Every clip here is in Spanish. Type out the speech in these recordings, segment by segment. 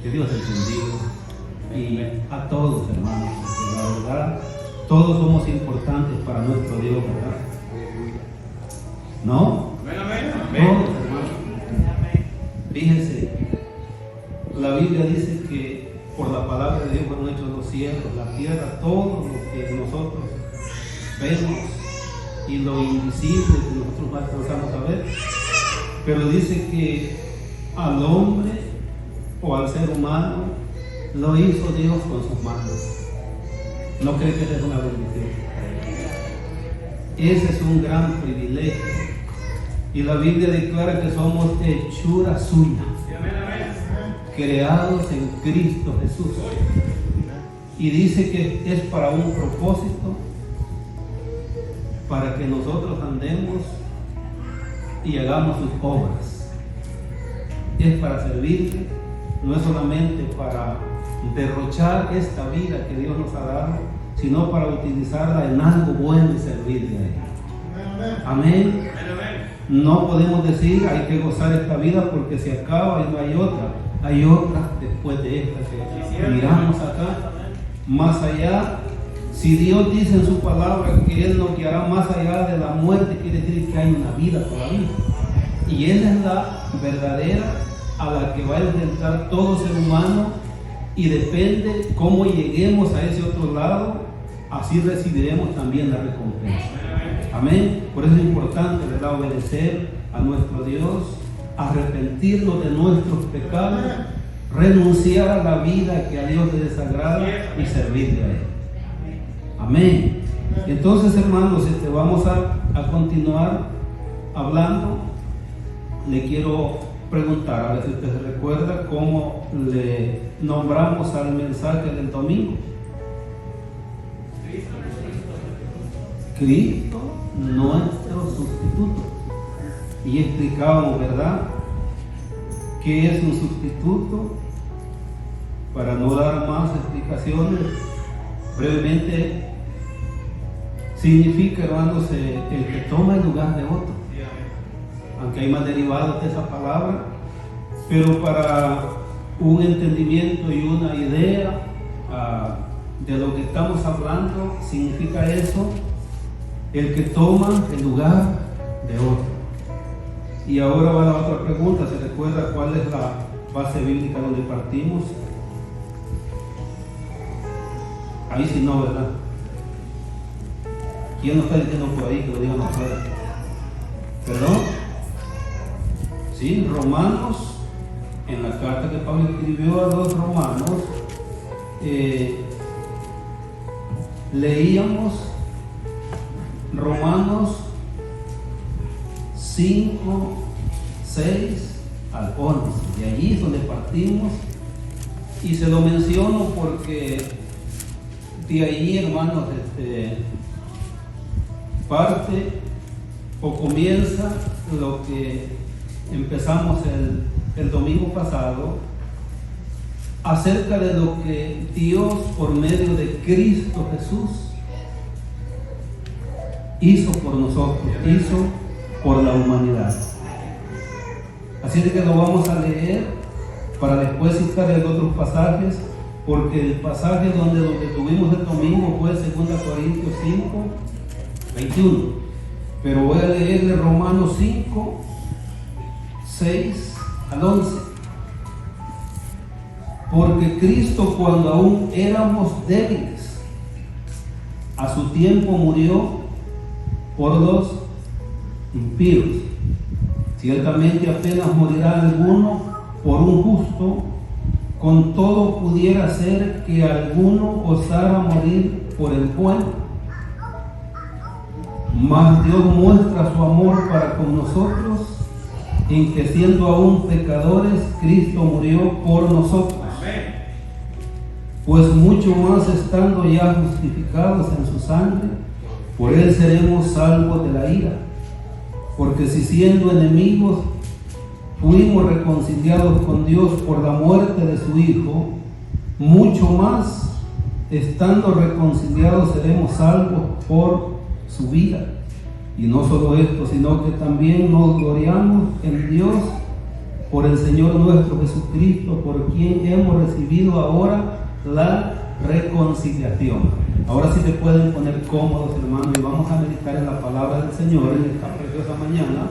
Que Dios les bendiga. Y a todos, hermanos, porque la verdad, todos somos importantes para nuestro Dios, ¿verdad? ¿No? Todos, hermanos. Fíjense, la Biblia dice que por la palabra de Dios fueron hechos los cielos, la tierra, todo lo que nosotros vemos y lo invisible que nosotros no alcanzamos a ver. Pero dice que al hombre o al ser humano lo hizo Dios con sus manos. ¿No cree que esa es una bendición? Ese es un gran privilegio. Y la Biblia declara que somos hechura suya, creados en Cristo Jesús. Y dice que es para un propósito, para que nosotros andemos y hagamos sus obras. Es para servirle, no es solamente para derrochar esta vida que Dios nos ha dado, sino para utilizarla en algo bueno y servirle a Él. Amén. No podemos decir hay que gozar esta vida porque se acaba y no hay otra. Hay otra después de esta que miramos acá. Más allá, si Dios dice en su palabra que Él nos guiará más allá de la muerte, quiere decir que hay una vida todavía. Y Él es la verdadera a la que va a enfrentar todo ser humano, y depende cómo lleguemos a ese otro lado, así recibiremos también la recompensa. Amén. Por eso es importante, ¿verdad?, obedecer a nuestro Dios, arrepentirnos de nuestros pecados, renunciar a la vida que a Dios le desagrada y servirle a Él. Amén. Entonces, hermanos, vamos a continuar hablando. Le quiero preguntar, a ver si usted se recuerda cómo le nombramos al mensaje del domingo. Cristo, nuestro sustituto. Y explicábamos, ¿verdad?, qué es un sustituto. Para no dar más explicaciones, brevemente, significa, hermanos, el que toma el lugar de otro. Aunque hay más derivados de esa palabra, pero para un entendimiento y una idea de lo que estamos hablando, significa eso, el que toma el lugar de otro. Y ahora va la otra pregunta. ¿Se recuerda cuál es la base bíblica donde partimos? Ahí sí no, ¿verdad? ¿Quién nos está diciendo por ahí que lo digan afuera? ¿Perdón? Sí, Romanos, en la carta que Pablo escribió a los romanos, leíamos Romanos 5, 6 al 11, y allí es donde partimos, y se lo menciono porque de ahí, hermanos, parte o comienza lo que empezamos el domingo pasado, acerca de lo que Dios por medio de Cristo Jesús hizo por nosotros, hizo por la humanidad. Así de que lo vamos a leer para después citar en otros pasajes, porque el pasaje donde lo que tuvimos el domingo fue 2 Corintios 5, 21. Pero voy a leer de Romanos 5, 6 al 11. Porque Cristo, cuando aún éramos débiles, a su tiempo murió por los impíos. Ciertamente apenas morirá alguno por un justo, con todo pudiera ser que alguno osara morir por el bueno. Mas Dios muestra su amor para con nosotros, en que siendo aún pecadores, Cristo murió por nosotros. Pues mucho más estando ya justificados en su sangre, por Él seremos salvos de la ira. Porque si siendo enemigos fuimos reconciliados con Dios por la muerte de su Hijo, mucho más estando reconciliados seremos salvos por su vida. Y no solo esto, sino que también nos gloriamos en Dios por el Señor nuestro Jesucristo, por quien hemos recibido ahora la reconciliación. Ahora sí se pueden poner cómodos, hermanos, y vamos a meditar en la palabra del Señor en esta preciosa mañana,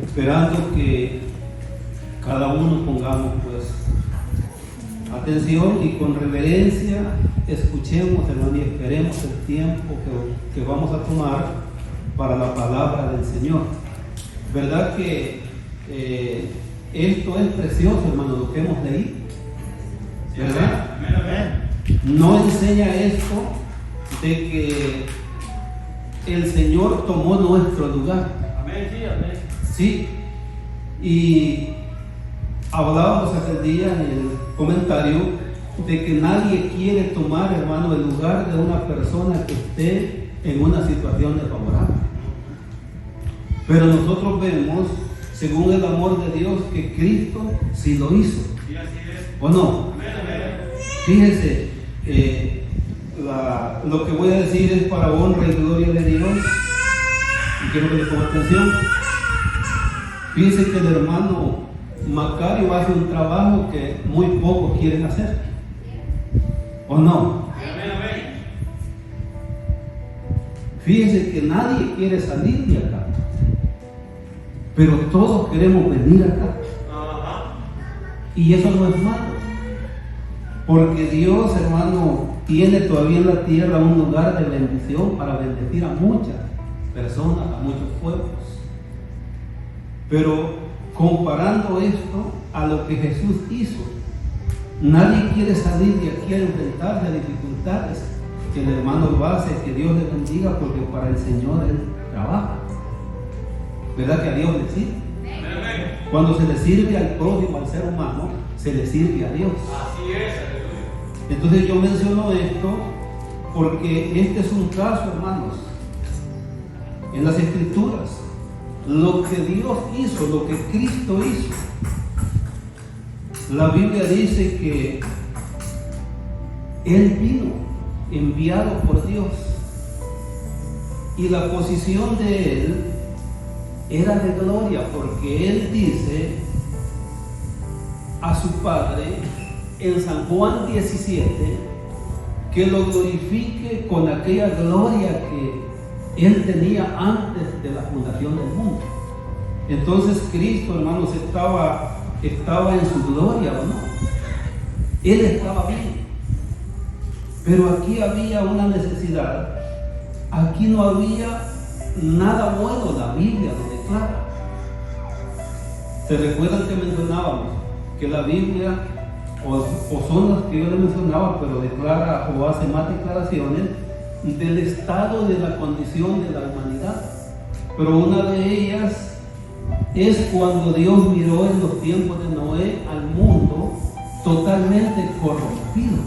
esperando que cada uno pongamos pues atención y con reverencia escuchemos, hermano, y esperemos el tiempo que vamos a tomar para la palabra del Señor. ¿Verdad que esto es precioso, hermano, lo que hemos leído? ¿Verdad? No enseña esto de que el Señor tomó nuestro lugar. Sí. Y hablábamos aquel día en el comentario de que nadie quiere tomar, hermano, el lugar de una persona que esté en una situación desfavorable. Pero nosotros vemos, según el amor de Dios, que Cristo sí lo hizo. ¿O no? Fíjense, lo que voy a decir es para honra y gloria de Dios. Y quiero que le pongan atención. Fíjense que el hermano Macario hace un trabajo que muy pocos quieren hacer. ¿O no? Fíjense que nadie quiere salir de acá, pero todos queremos venir acá. Y eso no es malo, porque Dios, hermano, tiene todavía en la tierra un lugar de bendición para bendecir a muchas personas, a muchos pueblos. Pero comparando esto a lo que Jesús hizo, nadie quiere salir de aquí a enfrentarse a dificultades. Que el hermano lo hace, que Dios le bendiga, porque para el Señor Él trabaja. ¿Verdad que a Dios le sirve? Cuando se le sirve al prójimo, al ser humano, se le sirve a Dios. Así es, aleluya. Entonces yo menciono esto porque este es un caso, hermanos, en las Escrituras. Lo que Dios hizo, lo que Cristo hizo, la Biblia dice que Él vino enviado por Dios, y la posición de Él era de gloria, porque Él dice a su Padre en San Juan 17 que lo glorifique con aquella gloria que Él tenía antes de la fundación del mundo. Entonces Cristo, hermanos, estaba en su gloria, ¿o no? Él estaba bien. Pero aquí había una necesidad. Aquí no había nada bueno, la Biblia lo declara. ¿Se recuerdan que mencionábamos que la Biblia, o son las que yo les mencionaba, pero declara o hace más declaraciones del estado de la condición de la humanidad? Pero una de ellas es cuando Dios miró en los tiempos de Noé al mundo totalmente corrompido,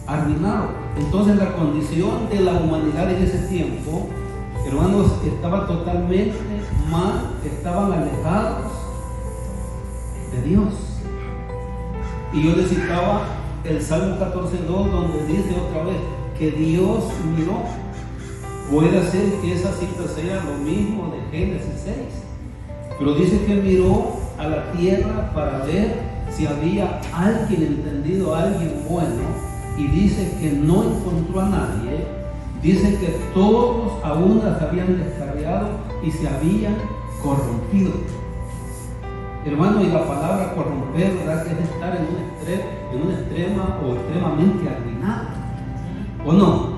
arruinado. Entonces la condición de la humanidad en ese tiempo, hermanos, estaba totalmente mal, estaban alejados de Dios. Y yo les citaba el Salmo 14:2, donde dice otra vez que Dios miró. Puede ser que esa cita sea lo mismo de Génesis 6, pero dice que miró a la tierra para ver si había alguien entendido, alguien bueno, y dice que no encontró a nadie. Dice que todos a una se habían descarriado y se habían corrompido. Hermano, y la palabra corromper, ¿verdad?, que es estar en una extrema o extremadamente arruinado, ¿o no?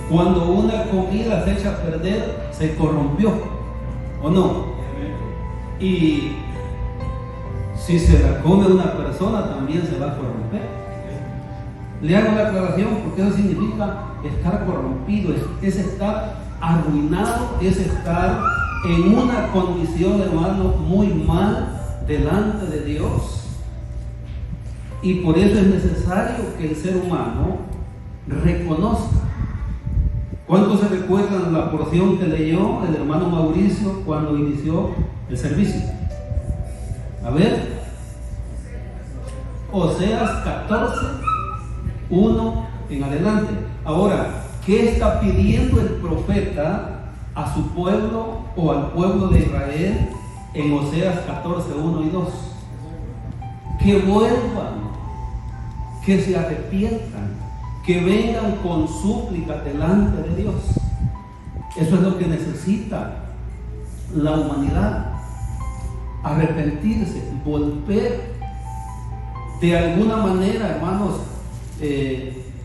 Cuando una comida se echa a perder, se corrompió, ¿o no? Y si se la come una persona, también se va a corromper. Le hago la aclaración porque eso significa estar corrompido, es estar arruinado, es estar en una condición, hermano, muy mal delante de Dios. Y por eso es necesario que el ser humano reconozca. ¿Cuántos se recuerdan la porción que leyó el hermano Mauricio cuando inició el servicio? A ver, Oseas 14:1 en adelante. Ahora, ¿qué está pidiendo el profeta a su pueblo o al pueblo de Israel en Oseas 14, 1 y 2. Que vuelvan, que se arrepientan, que vengan con súplica delante de Dios. Eso es lo que necesita la humanidad. Arrepentirse, volver. De alguna manera, hermanos,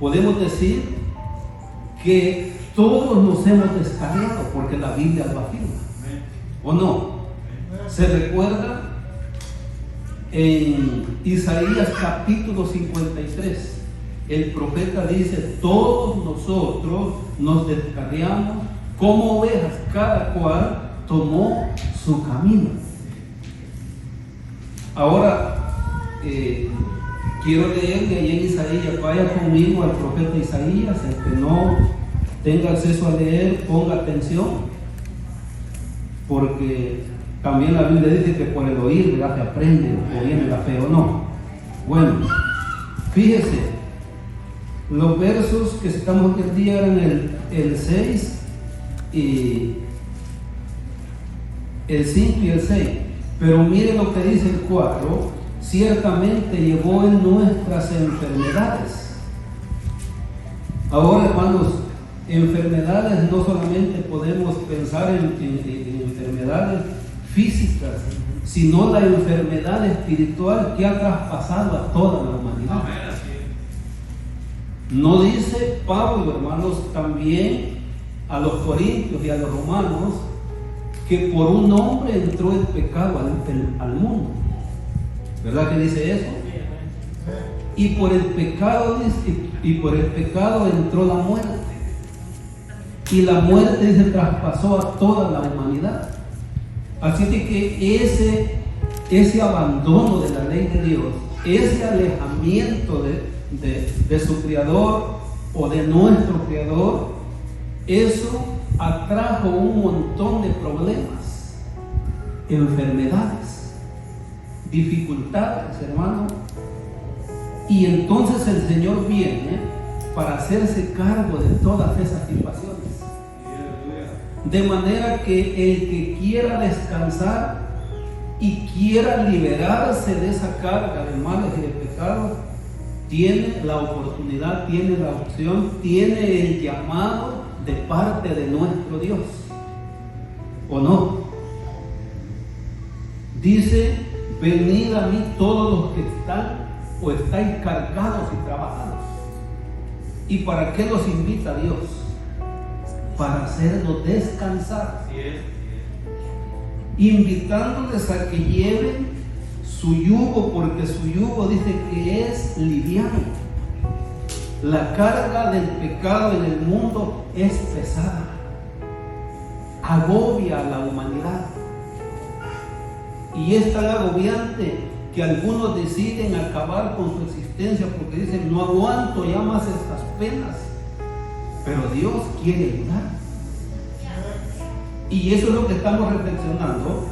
podemos decir que todos nos hemos descarriado, porque la Biblia lo afirma. ¿O no? Se recuerda en Isaías capítulo 53, el profeta dice: todos nosotros nos descarriamos como ovejas, cada cual tomó su camino. Ahora quiero leerle ahí en Isaías. Vaya conmigo al profeta Isaías. El que no tenga acceso a leer, ponga atención, porque también la Biblia dice que por el oír, ¿verdad?, se aprende o viene la fe, ¿o no? Bueno, fíjese, los versos que citamos aquel día eran el 6 y el 5 y el 6, pero mire lo que dice el 4: ciertamente llevó en nuestras enfermedades. Ahora, hermanos, enfermedades no solamente podemos pensar en enfermedades físicas, sino la enfermedad espiritual que ha traspasado a toda la humanidad. No dice Pablo, hermanos, también a los corintios y a los romanos, que por un hombre entró el pecado al mundo. ¿Verdad que dice eso? Y por el pecado entró la muerte. Y la muerte se traspasó a toda la humanidad. Así que ese abandono de la ley de Dios, ese alejamiento de su Creador o de nuestro Creador, eso atrajo un montón de problemas, enfermedades, dificultades, hermano. Y entonces el Señor viene para hacerse cargo de todas esas situaciones. De manera que el que quiera descansar y quiera liberarse de esa carga de males y de pecados, tiene la oportunidad, tiene la opción, tiene el llamado de parte de nuestro Dios. ¿O no? Dice: venid a mí todos los que están o estáis cargados y trabajados. ¿Y para qué los invita Dios? Para hacerlos descansar, invitándoles a que lleven su yugo, porque su yugo dice que es liviano. La carga del pecado en el mundo es pesada, agobia a la humanidad, y es tan agobiante que algunos deciden acabar con su existencia porque dicen: no aguanto ya más estas penas. Pero Dios quiere ayudar. Y eso es lo que estamos reflexionando,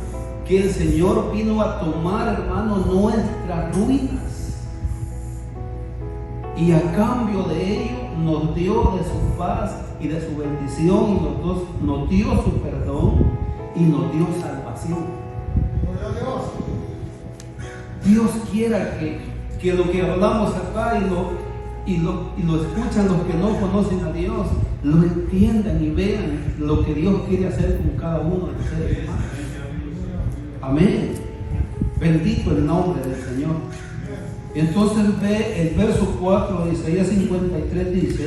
que el Señor vino a tomar, hermano, nuestras ruinas, y a cambio de ello nos dio de su paz y de su bendición, y nos dio su perdón y nos dio salvación. Dios quiera que lo que hablamos acá y lo escuchan los que no conocen a Dios, lo entiendan y vean lo que Dios quiere hacer con cada uno de los seres humanos. Amén. Bendito el nombre del Señor. Entonces ve el verso 4 de Isaías 53, dice: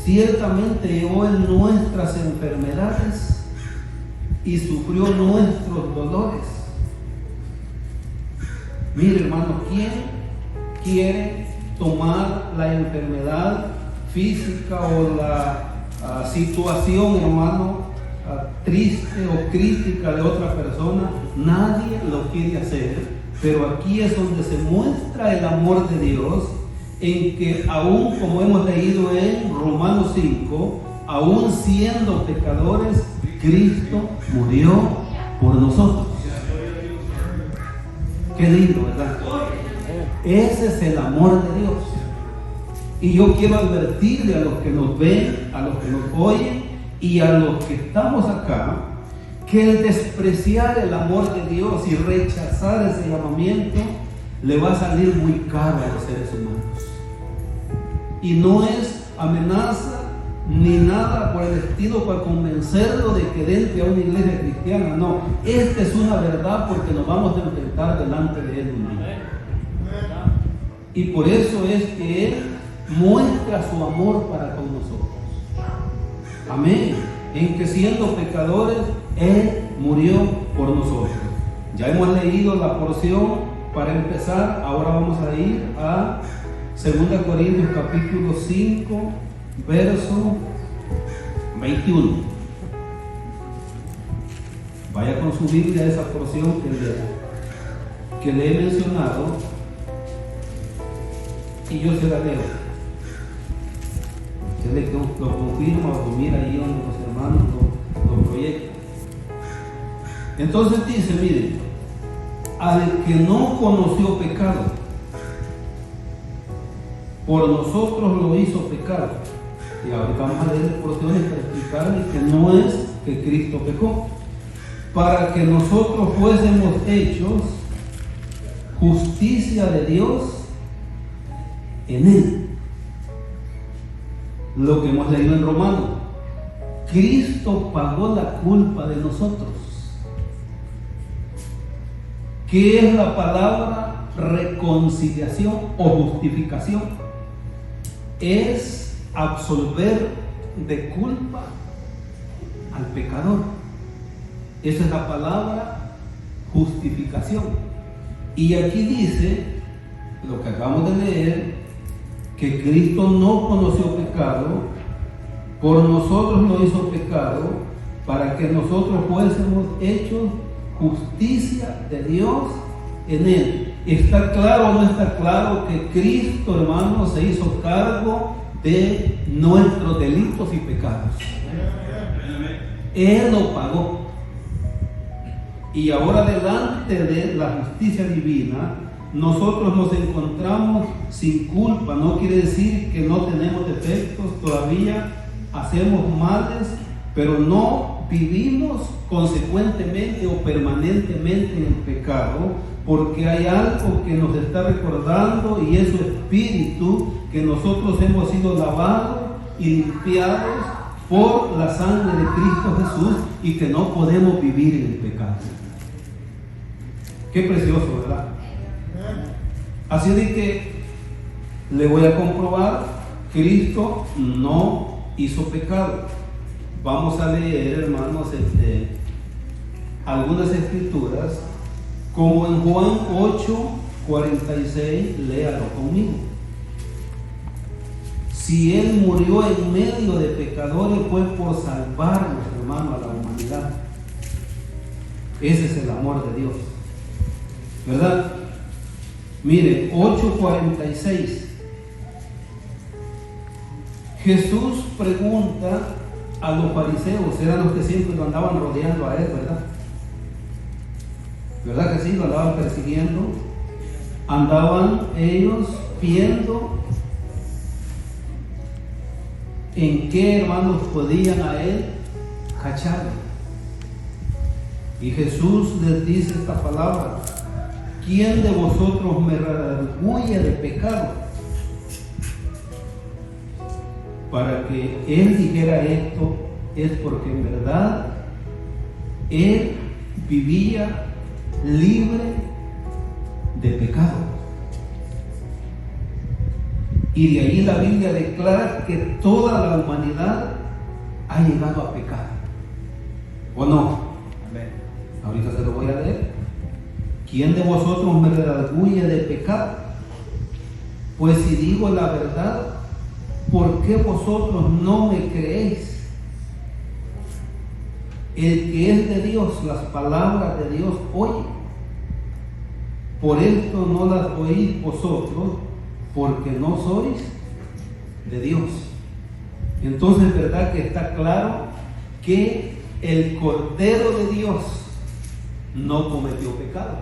ciertamente llevó en nuestras enfermedades y sufrió nuestros dolores. Mire, hermano, ¿quién quiere tomar la enfermedad física o la situación, hermano, triste o crítica de otra persona? Nadie lo quiere hacer, pero aquí es donde se muestra el amor de Dios, en que aún, como hemos leído en Romanos 5, aún siendo pecadores, Cristo murió por nosotros. Qué lindo, ¿verdad? Ese es el amor de Dios. Y yo quiero advertirle a los que nos ven, a los que nos oyen y a los que estamos acá, que el despreciar el amor de Dios y rechazar ese llamamiento le va a salir muy caro a los seres humanos. Y no es amenaza ni nada por el estilo para convencerlo de que entre a una iglesia cristiana. No, esta es una verdad porque nos vamos a enfrentar delante de Él un día. Y por eso es que Él muestra su amor para con nosotros. Amén. En que siendo pecadores, Él murió por nosotros. Ya hemos leído la porción para empezar. Ahora vamos a ir a 2 Corintios capítulo 5, verso 21. Vaya con su Biblia a esa porción que le he mencionado y yo se la leo. Usted lo confirma o mira ahí donde los hermanos lo proyectan. Entonces dice, miren, al que no conoció pecado, por nosotros lo hizo pecado. Y ahorita vamos a leer porciones para explicarle que no es que Cristo pecó, para que nosotros fuésemos hechos justicia de Dios en Él. Lo que hemos leído en Romanos, Cristo pagó la culpa de nosotros. ¿Qué es la palabra reconciliación o justificación? Es absolver de culpa al pecador. Esa es la palabra justificación. Y aquí dice, lo que acabamos de leer, que Cristo no conoció pecado, por nosotros lo hizo pecado, para que nosotros fuésemos hechos justicia de Dios en Él. ¿Está claro o no está claro que Cristo, hermano, se hizo cargo de nuestros delitos y pecados? Él lo pagó. Y ahora delante de la justicia divina, nosotros nos encontramos sin culpa. No quiere decir que no tenemos defectos, todavía hacemos males, pero no vivimos consecuentemente o permanentemente en el pecado, porque hay algo que nos está recordando y es su espíritu, que nosotros hemos sido lavados y limpiados por la sangre de Cristo Jesús y que no podemos vivir en el pecado. Qué precioso, ¿verdad? Así de que le voy a comprobar, Cristo no hizo pecado. Vamos a leer, hermanos, algunas escrituras, como en Juan 8:46, léalo conmigo. Si Él murió en medio de pecadores, fue por salvarnos, hermano, a la humanidad. Ese es el amor de Dios, ¿verdad? Mire, 8:46. Jesús pregunta a los fariseos, eran los que siempre lo andaban rodeando a Él, ¿verdad? ¿Verdad que sí? Lo andaban persiguiendo. Andaban ellos viendo en qué, hermanos, podían a Él cacharlo. Y Jesús les dice esta palabra: ¿quién de vosotros me redarguye de pecado? Para que Él dijera esto, es porque en verdad Él vivía libre de pecado. Y de ahí la Biblia declara que toda la humanidad ha llegado a pecar. ¿O no? Amén. Ahorita se lo voy a leer. ¿Quién de vosotros me redarguye de pecado? Pues si digo la verdad, ¿por qué vosotros no me creéis? El que es de Dios, las palabras de Dios oye. Por esto no las oís vosotros, porque no sois de Dios. Entonces, ¿verdad que está claro que el Cordero de Dios no cometió pecado?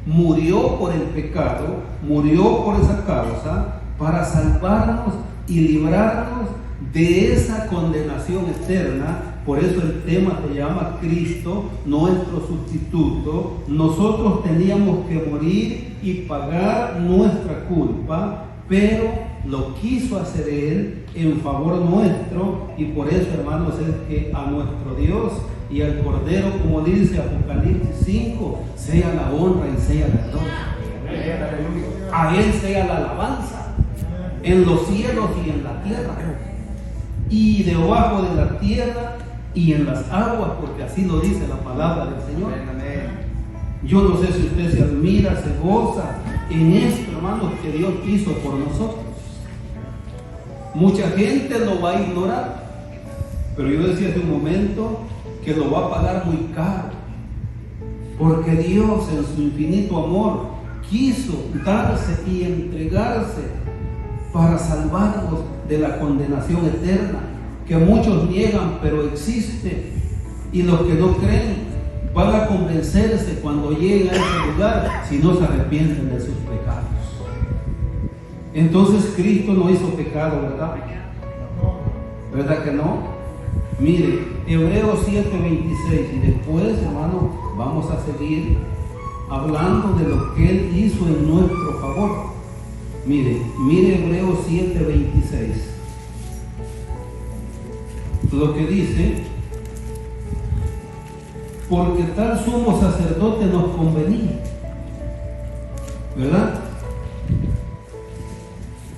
Murió por el pecado, murió por esa causa, para salvarnos y librarnos de esa condenación eterna Por eso el tema se llama Cristo, nuestro sustituto. Nosotros teníamos que morir y pagar nuestra culpa, pero lo quiso hacer Él en favor nuestro, y por eso, hermanos, es que a nuestro Dios y al Cordero, como dice Apocalipsis 5, sea la honra y sea la gloria. A Él sea la alabanza en los cielos y en la tierra, y debajo de la tierra y en las aguas, porque así lo dice la palabra del Señor. Yo no sé si usted se admira, se goza en esto, hermanos, que Dios hizo por nosotros. Mucha gente lo va a ignorar, pero yo decía hace un momento que lo va a pagar muy caro, porque Dios en su infinito amor quiso darse y entregarse para salvarnos de la condenación eterna, que muchos niegan, pero existe, y los que no creen van a convencerse cuando lleguen a ese lugar si no se arrepienten de sus pecados. Entonces Cristo no hizo pecado, ¿verdad? ¿Verdad que no? Mire, Hebreos 7:26, y después, hermano, vamos a seguir hablando de lo que Él hizo en nuestro favor. Mire Hebreos 7:26. Lo que dice: porque tal sumo sacerdote nos convenía, ¿verdad?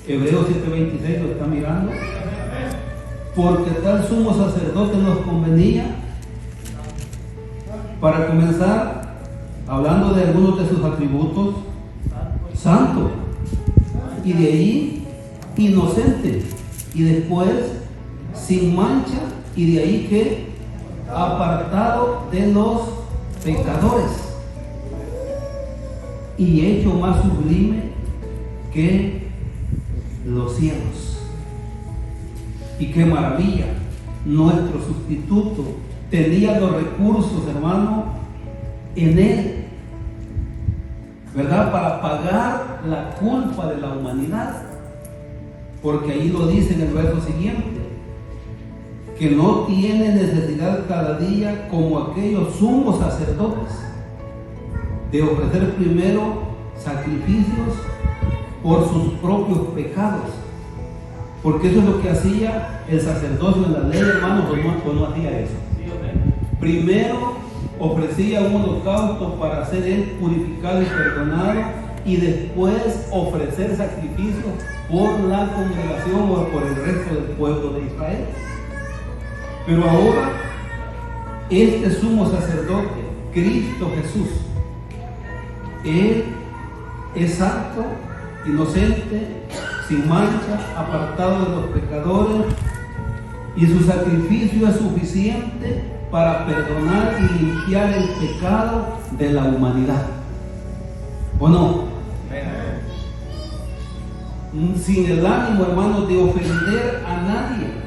Hebreos 7:26, ¿lo está mirando? Porque tal sumo sacerdote nos convenía. Para comenzar, hablando de algunos de sus atributos: santo, y de ahí inocente, y después sin mancha, y de ahí que apartado de los pecadores, y hecho más sublime que los cielos. Y qué maravilla, nuestro sustituto tenía los recursos, hermano, en Él, ¿verdad? Para pagar la culpa de la humanidad, porque ahí lo dice en el verso siguiente, que no tiene necesidad cada día, como aquellos sumos sacerdotes, de ofrecer primero sacrificios por sus propios pecados, porque eso es lo que hacía el sacerdocio en la ley, hermanos, o no hacía eso. Primero ofrecía un holocausto para ser él purificado y perdonado, y después ofrecer sacrificios por la congregación o por el resto del pueblo de Israel. Pero ahora, este sumo sacerdote, Cristo Jesús, Él es santo, inocente, sin mancha, apartado de los pecadores, y su sacrificio es suficiente para perdonar y limpiar el pecado de la humanidad. ¿O no? Sin el ánimo, hermanos, de ofender a nadie.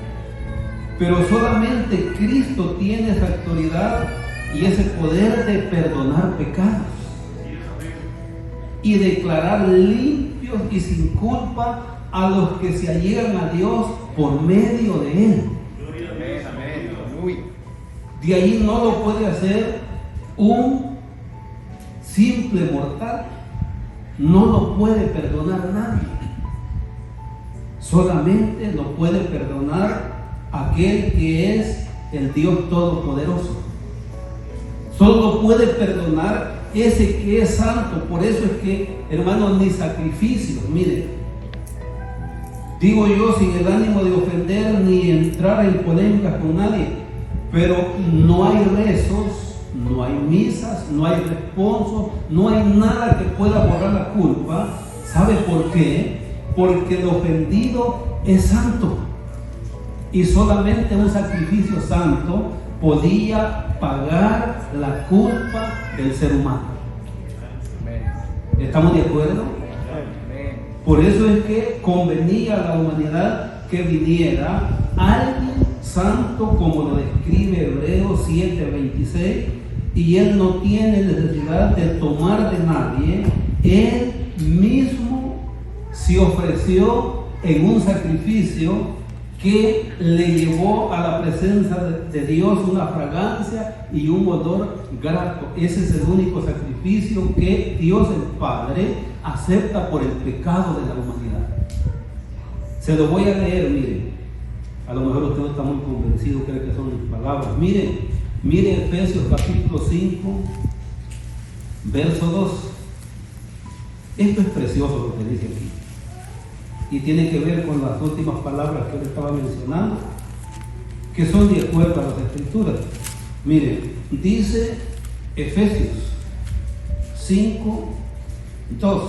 Pero solamente Cristo tiene esa autoridad y ese poder de perdonar pecados y declarar limpios y sin culpa a los que se allegan a Dios por medio de Él. De ahí no lo puede hacer un simple mortal, no lo puede perdonar nadie. Solamente lo puede perdonar aquel que es el Dios Todopoderoso. Solo puede perdonar ese que es santo. Por eso es que, hermanos, ni sacrificios, mire, digo yo sin el ánimo de ofender ni entrar en polémicas con nadie, pero no hay rezos, no hay misas, no hay responsos, no hay nada que pueda borrar la culpa. ¿Sabe por qué? Porque el ofendido es santo. Y solamente un sacrificio santo podía pagar la culpa del ser humano. ¿Estamos de acuerdo? Por eso es que convenía a la humanidad que viniera alguien santo, como lo describe Hebreos 7:26, y Él no tiene necesidad de tomar de nadie. Él mismo se ofreció en un sacrificio que le llevó a la presencia de Dios una fragancia y un olor grato. Ese es el único sacrificio que Dios el Padre acepta por el pecado de la humanidad. Se lo voy a leer, miren. A lo mejor usted no está muy convencido, cree que son mis palabras. Miren Efesios capítulo 5, verso 2. Esto es precioso lo que dice aquí. Y tiene que ver con las últimas palabras que él estaba mencionando, que son de acuerdo a las Escrituras. Miren, dice Efesios 5, 2.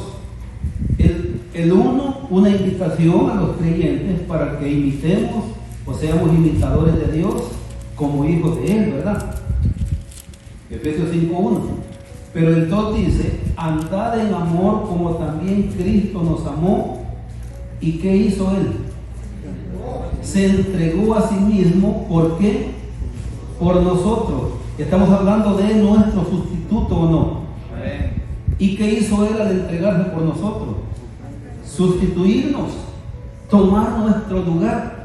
El 1, una invitación a los creyentes para que imitemos o seamos imitadores de Dios como hijos de Él, ¿verdad? Efesios 5:1. Pero el 2 dice, andad en amor como también Cristo nos amó. ¿Y qué hizo Él? Se entregó a sí mismo. ¿Por qué? Por nosotros. Estamos hablando de nuestro sustituto, ¿o no? ¿Y qué hizo Él al entregarse por nosotros? Sustituirnos, tomar nuestro lugar.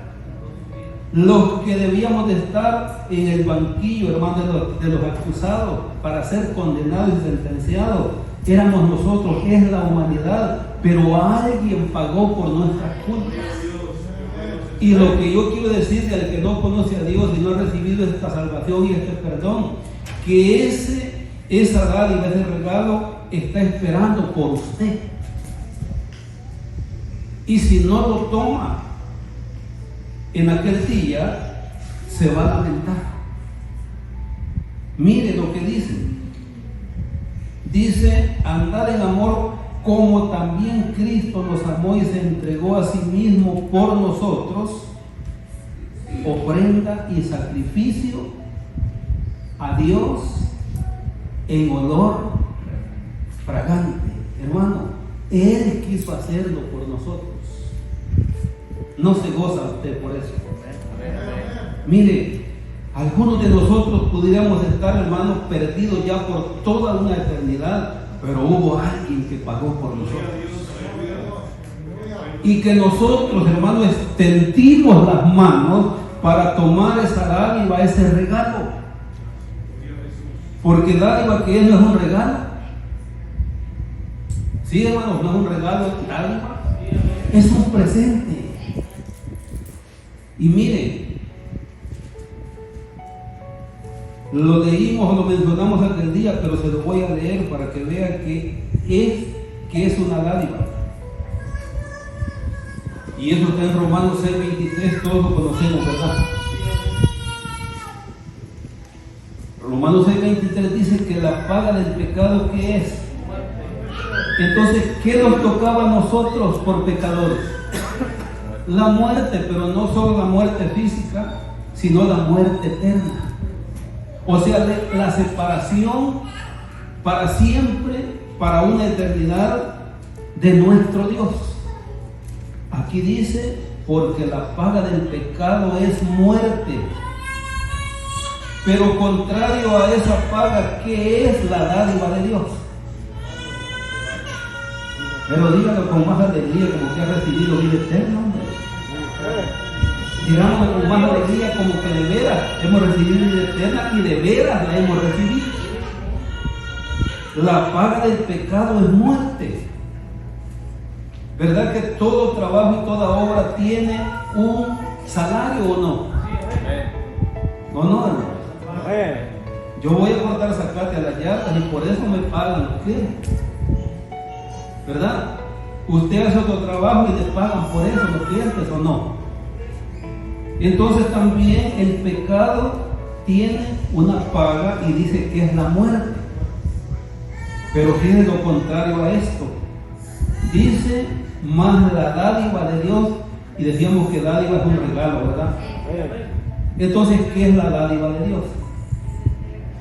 Los que debíamos de estar en el banquillo, hermanos, de los acusados para ser condenados y sentenciados, éramos nosotros, es la humanidad, pero alguien pagó por nuestras culpas. Y lo que yo quiero decirle al que no conoce a Dios y no ha recibido esta salvación y este perdón, que esa dádiva, ese regalo está esperando por usted. Y si no lo toma en aquel día, se va a lamentar. Mire lo que dice. Dice, andar en amor como también Cristo nos amó y se entregó a sí mismo por nosotros, ofrenda y sacrificio a Dios en olor fragante. Hermano, Él quiso hacerlo por nosotros. No se goza usted por eso. Mire, algunos de nosotros pudiéramos estar, hermanos, perdidos ya por toda una eternidad, pero hubo alguien que pagó por nosotros. Y que nosotros, hermanos, extendimos las manos para tomar esa dádiva, ese regalo. Porque dádiva que es, no es un regalo. Sí, hermanos, no es un regalo, es dádiva. Es un presente. Y miren, lo leímos o lo mencionamos aquel día, pero se lo voy a leer para que vean que es una dádiva. Y eso está en Romanos 6:23, todos lo conocemos, ¿verdad? Romanos 6:23 dice que la paga del pecado, ¿qué es? Entonces, ¿qué nos tocaba a nosotros por pecadores? La muerte, pero no solo la muerte física, sino la muerte eterna. O sea, la separación para siempre, para una eternidad de nuestro Dios. Aquí dice, porque la paga del pecado es muerte. Pero contrario a esa paga, ¿qué es la dádiva de Dios? Pero dígalo con más alegría, como que ha recibido vida eterna, hombre. Digámoslo con más alegría, como que de veras hemos recibido vida eterna y de veras la hemos recibido. La paga del pecado es muerte. ¿Verdad que todo trabajo y toda obra tiene un salario o no? ¿O no, hermano? Yo voy a cortar zacate a las yardas y por eso me pagan los clientes. ¿Verdad? Usted hace otro trabajo y le pagan por eso los clientes, ¿o no? Entonces también el pecado tiene una paga y dice que es la muerte. Pero fíjense lo contrario a esto. Dice, más la dádiva de Dios, y decíamos que dádiva es un regalo, ¿verdad? Entonces, ¿qué es la dádiva de Dios?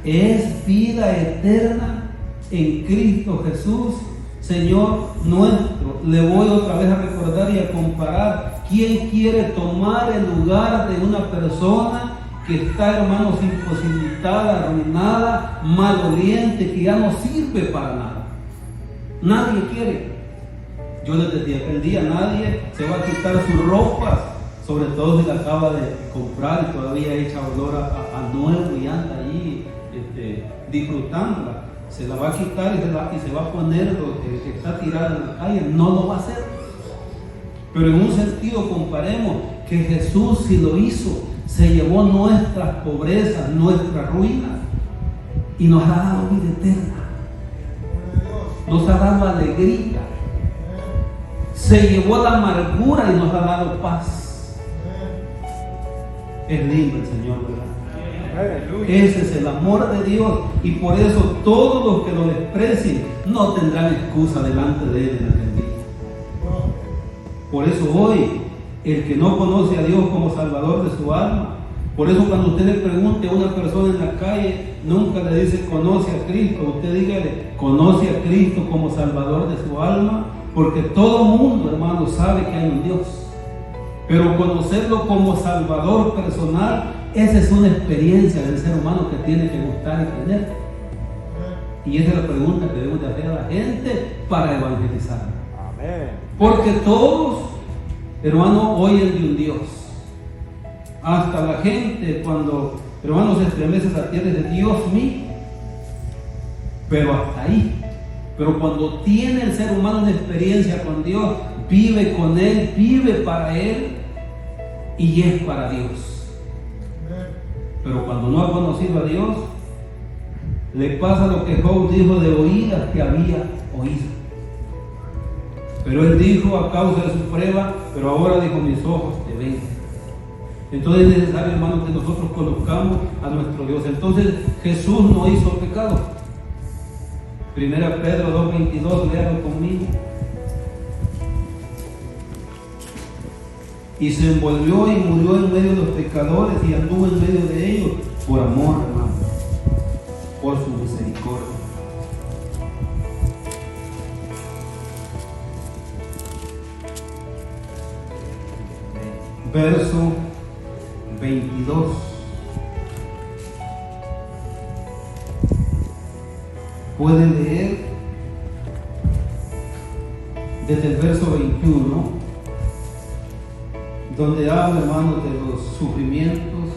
Es vida eterna en Cristo Jesús, Señor nuestro. Le voy otra vez a recordar y a comparar. ¿Quién quiere tomar el lugar de una persona que está, hermanos, imposibilitada, arruinada, maloliente, que ya no sirve para nada? Nadie quiere. Yo desde aquel día, nadie se va a quitar sus ropas sobre todo si la acaba de comprar y todavía echa olor a nuevo y anda ahí disfrutándola. Se la va a quitar y se va a poner lo que está tirado en la calle. No lo va a hacer. Pero en un sentido comparemos que Jesús, si lo hizo, se llevó nuestras pobrezas, nuestra ruina y nos ha dado vida eterna. Nos ha dado alegría. Se llevó la amargura y nos ha dado paz. Es lindo el Señor, ¿verdad? Ese es el amor de Dios, y por eso todos los que lo desprecien no tendrán excusa delante de Él en aquel día. Por eso hoy, el que no conoce a Dios como Salvador de su alma, por eso cuando usted le pregunte a una persona en la calle, nunca le dice conoce a Cristo. Usted dígale conoce a Cristo como Salvador de su alma, porque todo mundo, hermano, sabe que hay un Dios. Pero conocerlo como Salvador personal, esa es una experiencia del ser humano que tiene que gustar y tener. Y esa es la pregunta que debemos de hacer a la gente para evangelizar. Amén. Porque todos, hermano, oyen de un Dios. Hasta la gente, cuando, hermano, se estremece a tierra y dice, Dios mío. Pero hasta ahí. Pero cuando tiene el ser humano una experiencia con Dios, vive con Él, vive para Él y es para Dios. Pero cuando no ha conocido a Dios, le pasa lo que Job dijo de oídas que había oído. Pero él dijo a causa de su prueba, pero ahora dijo mis ojos te ven. Entonces es necesario, hermano, que nosotros conozcamos a nuestro Dios. Entonces Jesús no hizo pecado. 1 Pedro 2:22, léalo conmigo. Y se envolvió y murió en medio de los pecadores y anduvo en medio de ellos por amor, hermano, por su misericordia. Verso 22. Pueden leer desde el verso 21, donde habla, hermanos, de los sufrimientos,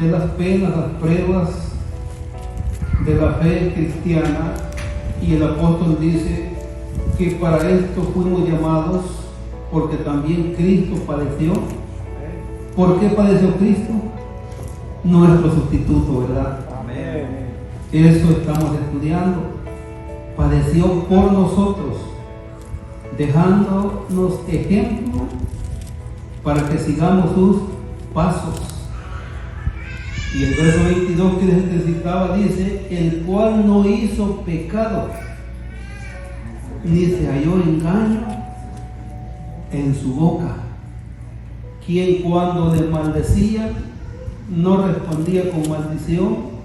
de las penas, las pruebas de la fe cristiana. Y el apóstol dice que para esto fuimos llamados, porque también Cristo padeció. ¿Por qué padeció Cristo? Nuestro sustituto, ¿verdad? Amén. Eso estamos estudiando. Padeció por nosotros, dejándonos ejemplo para que sigamos sus pasos. Y el verso 22 que les citaba dice, el cual no hizo pecado, ni se halló engaño en su boca, quien cuando le maldecía no respondía con maldición,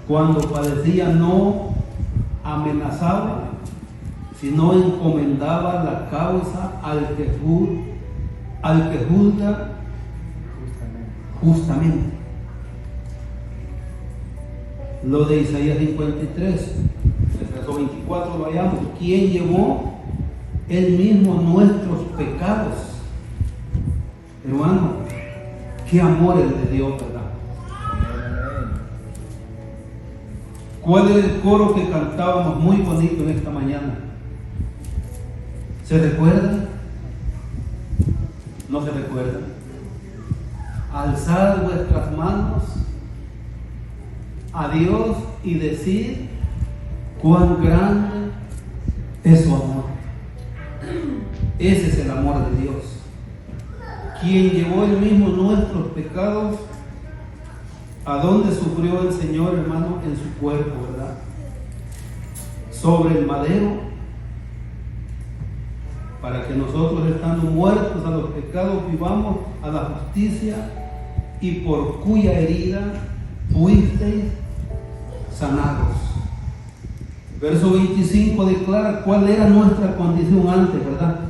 cuando padecía no amenazaba, sino encomendaba la causa al que juzga justamente. Lo de Isaías 53, el verso 24 lo hallamos, quien llevó él mismo nuestros pecados. Hermano, qué amor el de Dios, ¿verdad? ¿Cuál es el coro que cantábamos muy bonito en esta mañana? ¿Se recuerdan? ¿No se recuerdan? Alzad vuestras manos a Dios y decir cuán grande es su amor. Ese es el amor de Dios, quien llevó él mismo nuestros pecados. ¿A dónde sufrió el Señor, hermano? En su cuerpo, ¿verdad? Sobre el madero, para que nosotros, estando muertos a los pecados, vivamos a la justicia, y por cuya herida fuisteis sanados. Verso 25 declara cuál era nuestra condición antes, ¿verdad?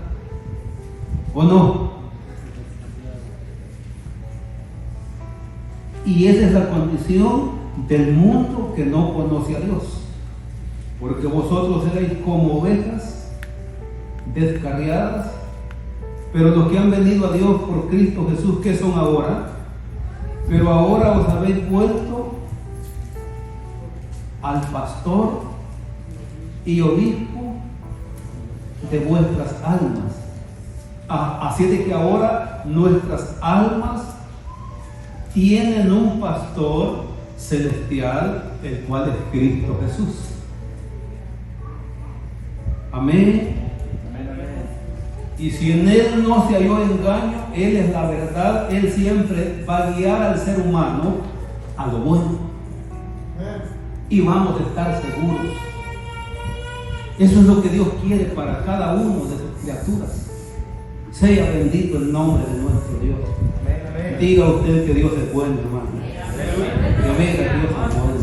¿O no? Y esa es la condición del mundo que no conoce a Dios. Porque vosotros erais como ovejas descarriadas, Pero los que han venido a Dios por Cristo Jesús, ¿qué son ahora? Pero ahora os habéis vuelto al pastor y obispo de vuestras almas. Así de que ahora nuestras almas tienen un pastor celestial, el cual es Cristo Jesús. Amén. Y si en Él no se halló engaño, Él es la verdad. Él siempre va a guiar al ser humano a lo bueno. Y vamos a estar seguros. Eso es lo que Dios quiere para cada uno de sus criaturas. Sea bendito el nombre de nuestro Dios. Diga usted que Dios es bueno, hermano. Que vea que Dios es bueno.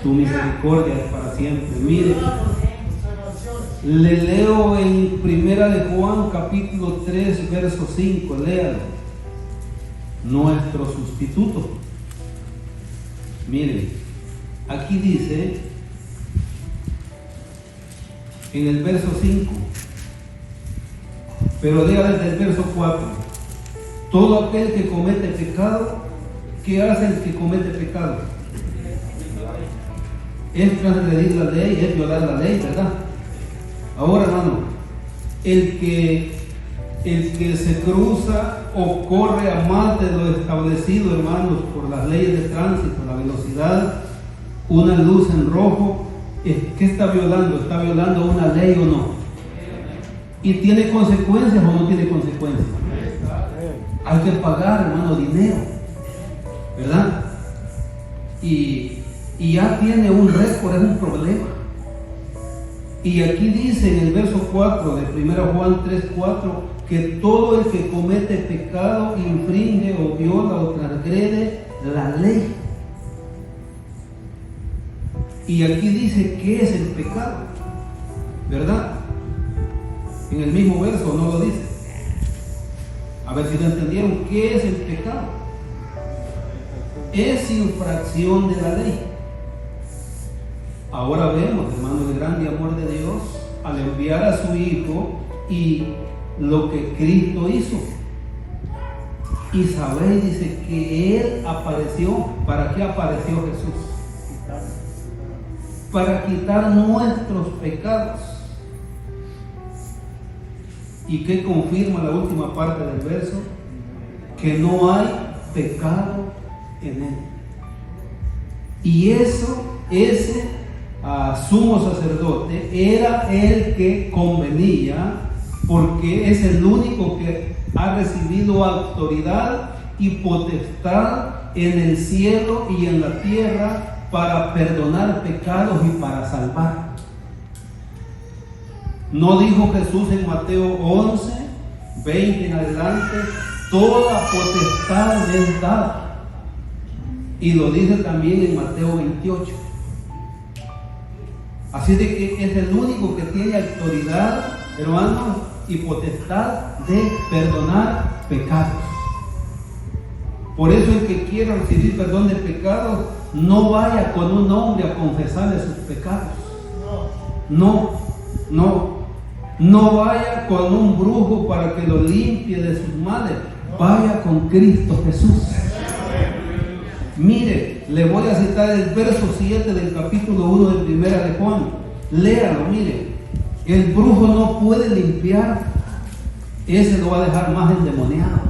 Su misericordia es para siempre. Mire, le leo en 1 de Juan capítulo 3 verso 5, léalo. Nuestro sustituto. Miren, aquí dice en el verso 5, pero lea desde el verso 4. Todo aquel que comete pecado, ¿qué hace el que comete pecado? Es transgredir la ley, es violar la ley, ¿verdad? Ahora, hermano, el que se cruza o corre a más de lo establecido, hermanos, por las leyes de tránsito, la velocidad, una luz en rojo, ¿qué está violando? ¿Está violando una ley o no? ¿Y tiene consecuencias o no tiene consecuencias? Hay que pagar, hermano, dinero, ¿verdad? Y ya tiene un récord, es un problema. Y aquí dice en el verso 4 de 1 Juan 3:4 que todo el que comete pecado infringe o viola o transgrede la ley. Y aquí dice qué es el pecado, ¿verdad? En el mismo verso no lo dice. A ver si lo entendieron. ¿Qué es el pecado? Es infracción de la ley. Ahora vemos, hermano, el grande amor de Dios al enviar a su Hijo y lo que Cristo hizo. Y sabéis, dice que Él apareció. ¿Para qué apareció Jesús? Para quitar nuestros pecados. ¿Y qué confirma la última parte del verso? Que no hay pecado en Él. Y ese sumo sacerdote era el que convenía, porque es el único que ha recibido autoridad y potestad en el cielo y en la tierra para perdonar pecados y para salvar. ¿No dijo Jesús en Mateo 11, 20 en adelante, toda potestad me es dada? Y lo dice también en Mateo 28. Así de que es el único que tiene autoridad, hermanos, y potestad de perdonar pecados. Por eso el que quiera recibir perdón de pecados, no vaya con un hombre a confesarle sus pecados. No vaya con un brujo para que lo limpie de sus males. Vaya con Cristo Jesús. Mire, le voy a citar el verso 7 del capítulo 1 de 1 de Juan. Léalo, mire. El brujo no puede limpiar. Ese lo va a dejar más endemoniado.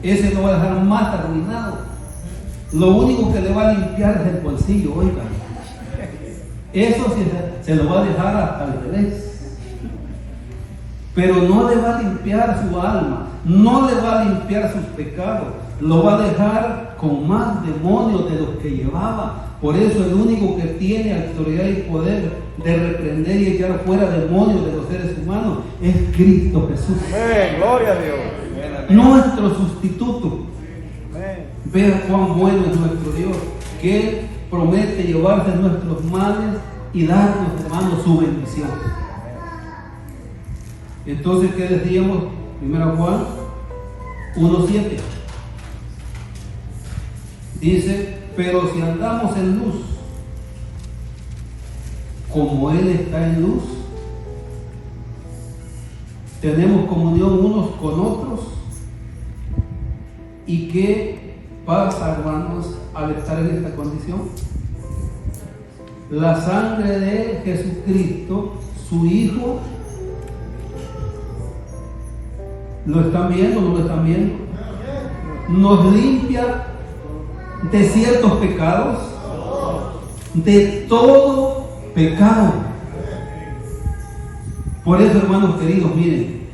Ese lo va a dejar más arruinado. Lo único que le va a limpiar es el bolsillo, oiga. Eso sí, se lo va a dejar al revés. Pero no le va a limpiar su alma, no le va a limpiar sus pecados, lo va a dejar con más demonios de los que llevaba. Por eso el único que tiene autoridad y poder de reprender y echar fuera demonios de los seres humanos es Cristo Jesús. Gloria a Dios. Nuestro sustituto. Vea cuán bueno es nuestro Dios, que Él promete llevarse nuestros males y darnos, hermanos, su bendición. Entonces, ¿qué decíamos? 1 Juan 1:7 dice: pero si andamos en luz, como Él está en luz, tenemos comunión unos con otros. ¿Y qué pasa, hermanos, al estar en esta condición? La sangre de Jesucristo, su Hijo, ¿lo están viendo o no lo están viendo? Nos limpia de ciertos pecados, de todo pecado. Por eso, hermanos queridos, miren,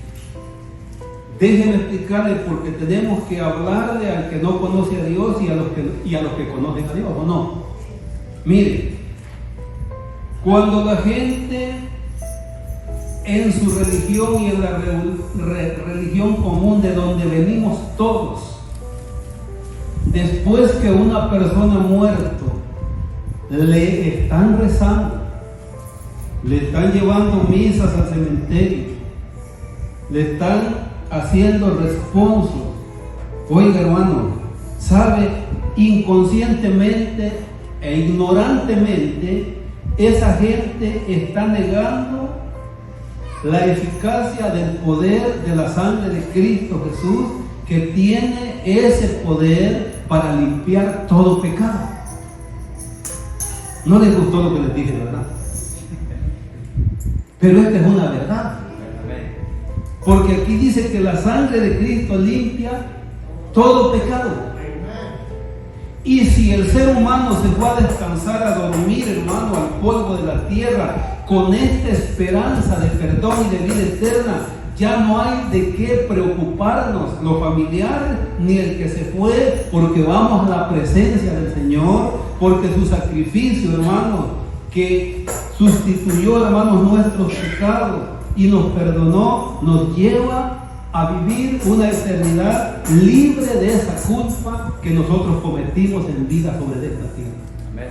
déjenme explicarles, porque tenemos que hablarle al que no conoce a Dios y a los que conocen a Dios, ¿o no? Miren, cuando la gente en su religión y en la religión común de donde venimos todos, después que una persona muerto le están rezando, le están llevando misas al cementerio, le están haciendo responso, oiga hermano, sabe, inconscientemente e ignorantemente esa gente está negando la eficacia del poder de la sangre de Cristo Jesús, que tiene ese poder para limpiar todo pecado. No les gustó lo que les dije, ¿verdad? Pero esta es una verdad. Porque aquí dice que la sangre de Cristo limpia todo pecado. Y si el ser humano se fue a descansar, a dormir, hermano, al polvo de la tierra, con esta esperanza de perdón y de vida eterna, ya no hay de qué preocuparnos los familiares ni el que se fue, porque vamos a la presencia del Señor, porque su sacrificio, hermanos, que sustituyó, hermanos, nuestros pecados y nos perdonó, nos lleva a vivir una eternidad libre de esa culpa que nosotros cometimos en vida sobre esta tierra. Amén.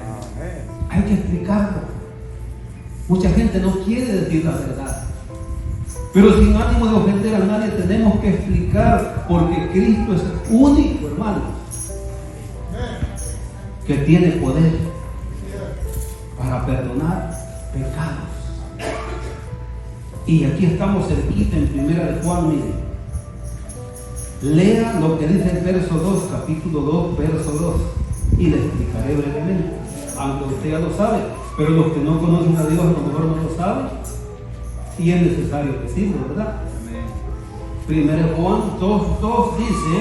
Hay que explicarlo. Mucha gente no quiere decir la verdad, pero sin ánimo de ofender a nadie tenemos que explicar, porque Cristo es único, hermanos, que tiene poder para perdonar pecados. Y aquí estamos cerquita en 1 de Juan, miren. Lea lo que dice el verso 2, capítulo 2, verso 2, y le explicaré brevemente, aunque usted ya lo sabe, pero los que no conocen a Dios a lo mejor no lo saben, y es necesario decirlo, ¿verdad? 1 Juan 2 dice,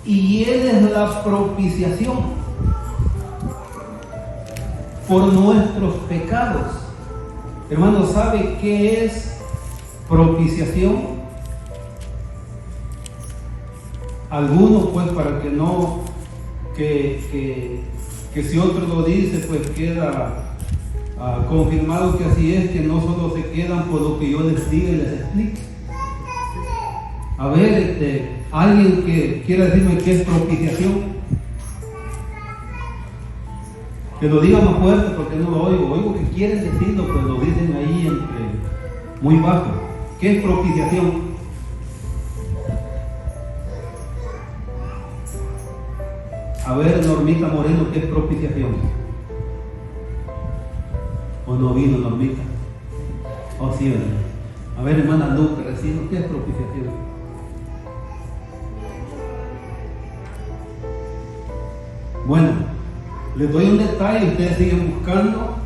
y Él es la propiciación por nuestros pecados. Hermano, ¿sabe qué es propiciación? Algunos, pues, para que no, que si otro lo dice, pues queda confirmado que así es, que no solo se quedan por lo que yo les diga y les explique. A ver, alguien que quiera decirme qué es propiciación, que lo diga más fuerte, porque no lo oigo que quieren decirlo, pues lo dicen ahí muy bajo. ¿Qué es propiciación? A ver, Normita Moreno, ¿qué es propiciación? ¿O no vino Normita? ¿O sí, verdad? A ver, hermana Luca, recién, ¿qué es propiciación? Bueno, les doy un detalle, ustedes siguen buscando.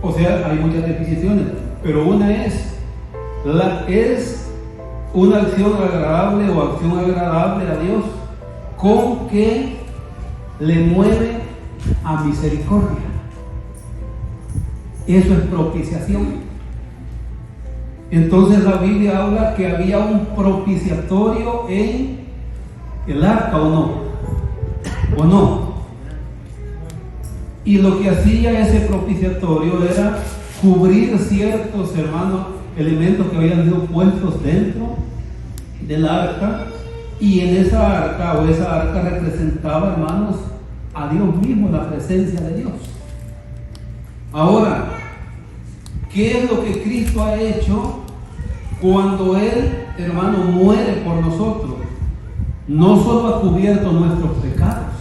O sea, hay muchas definiciones, pero una es una acción agradable o acción agradable a Dios con que le mueve a misericordia. Eso es propiciación. Entonces la Biblia habla que había un propiciatorio en el arca, ¿o no? Y lo que hacía ese propiciatorio era cubrir ciertos, hermanos, elementos que habían sido puestos dentro del arca. Y en esa arca representaba, hermanos, a Dios mismo, la presencia de Dios. Ahora, ¿qué es lo que Cristo ha hecho cuando Él, hermano, muere por nosotros? No solo ha cubierto nuestros pecados,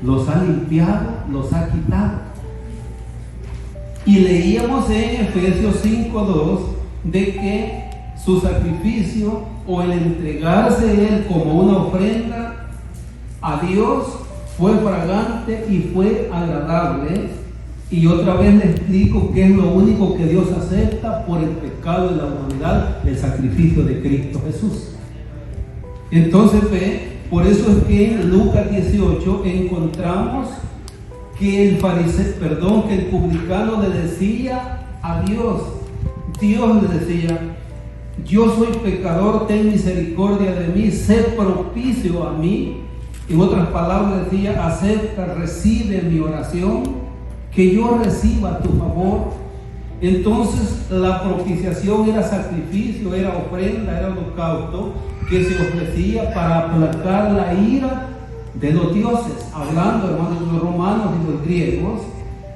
los ha limpiado, los ha quitado. Y leíamos en Efesios 5:2 de que su sacrificio o el entregarse él como una ofrenda a Dios fue fragante y fue agradable. Y otra vez le explico que es lo único que Dios acepta por el pecado de la humanidad, el sacrificio de Cristo Jesús. Entonces por eso es que en Lucas 18 encontramos que el publicano le decía a Dios le decía: yo soy pecador, ten misericordia de mí, sé propicio a mí. En otras palabras decía: acepta, recibe mi oración, que yo reciba tu favor. Entonces la propiciación era sacrificio, era ofrenda, era holocausto que se ofrecía para aplacar la ira de los dioses, hablando, hermanos, de los romanos y los griegos.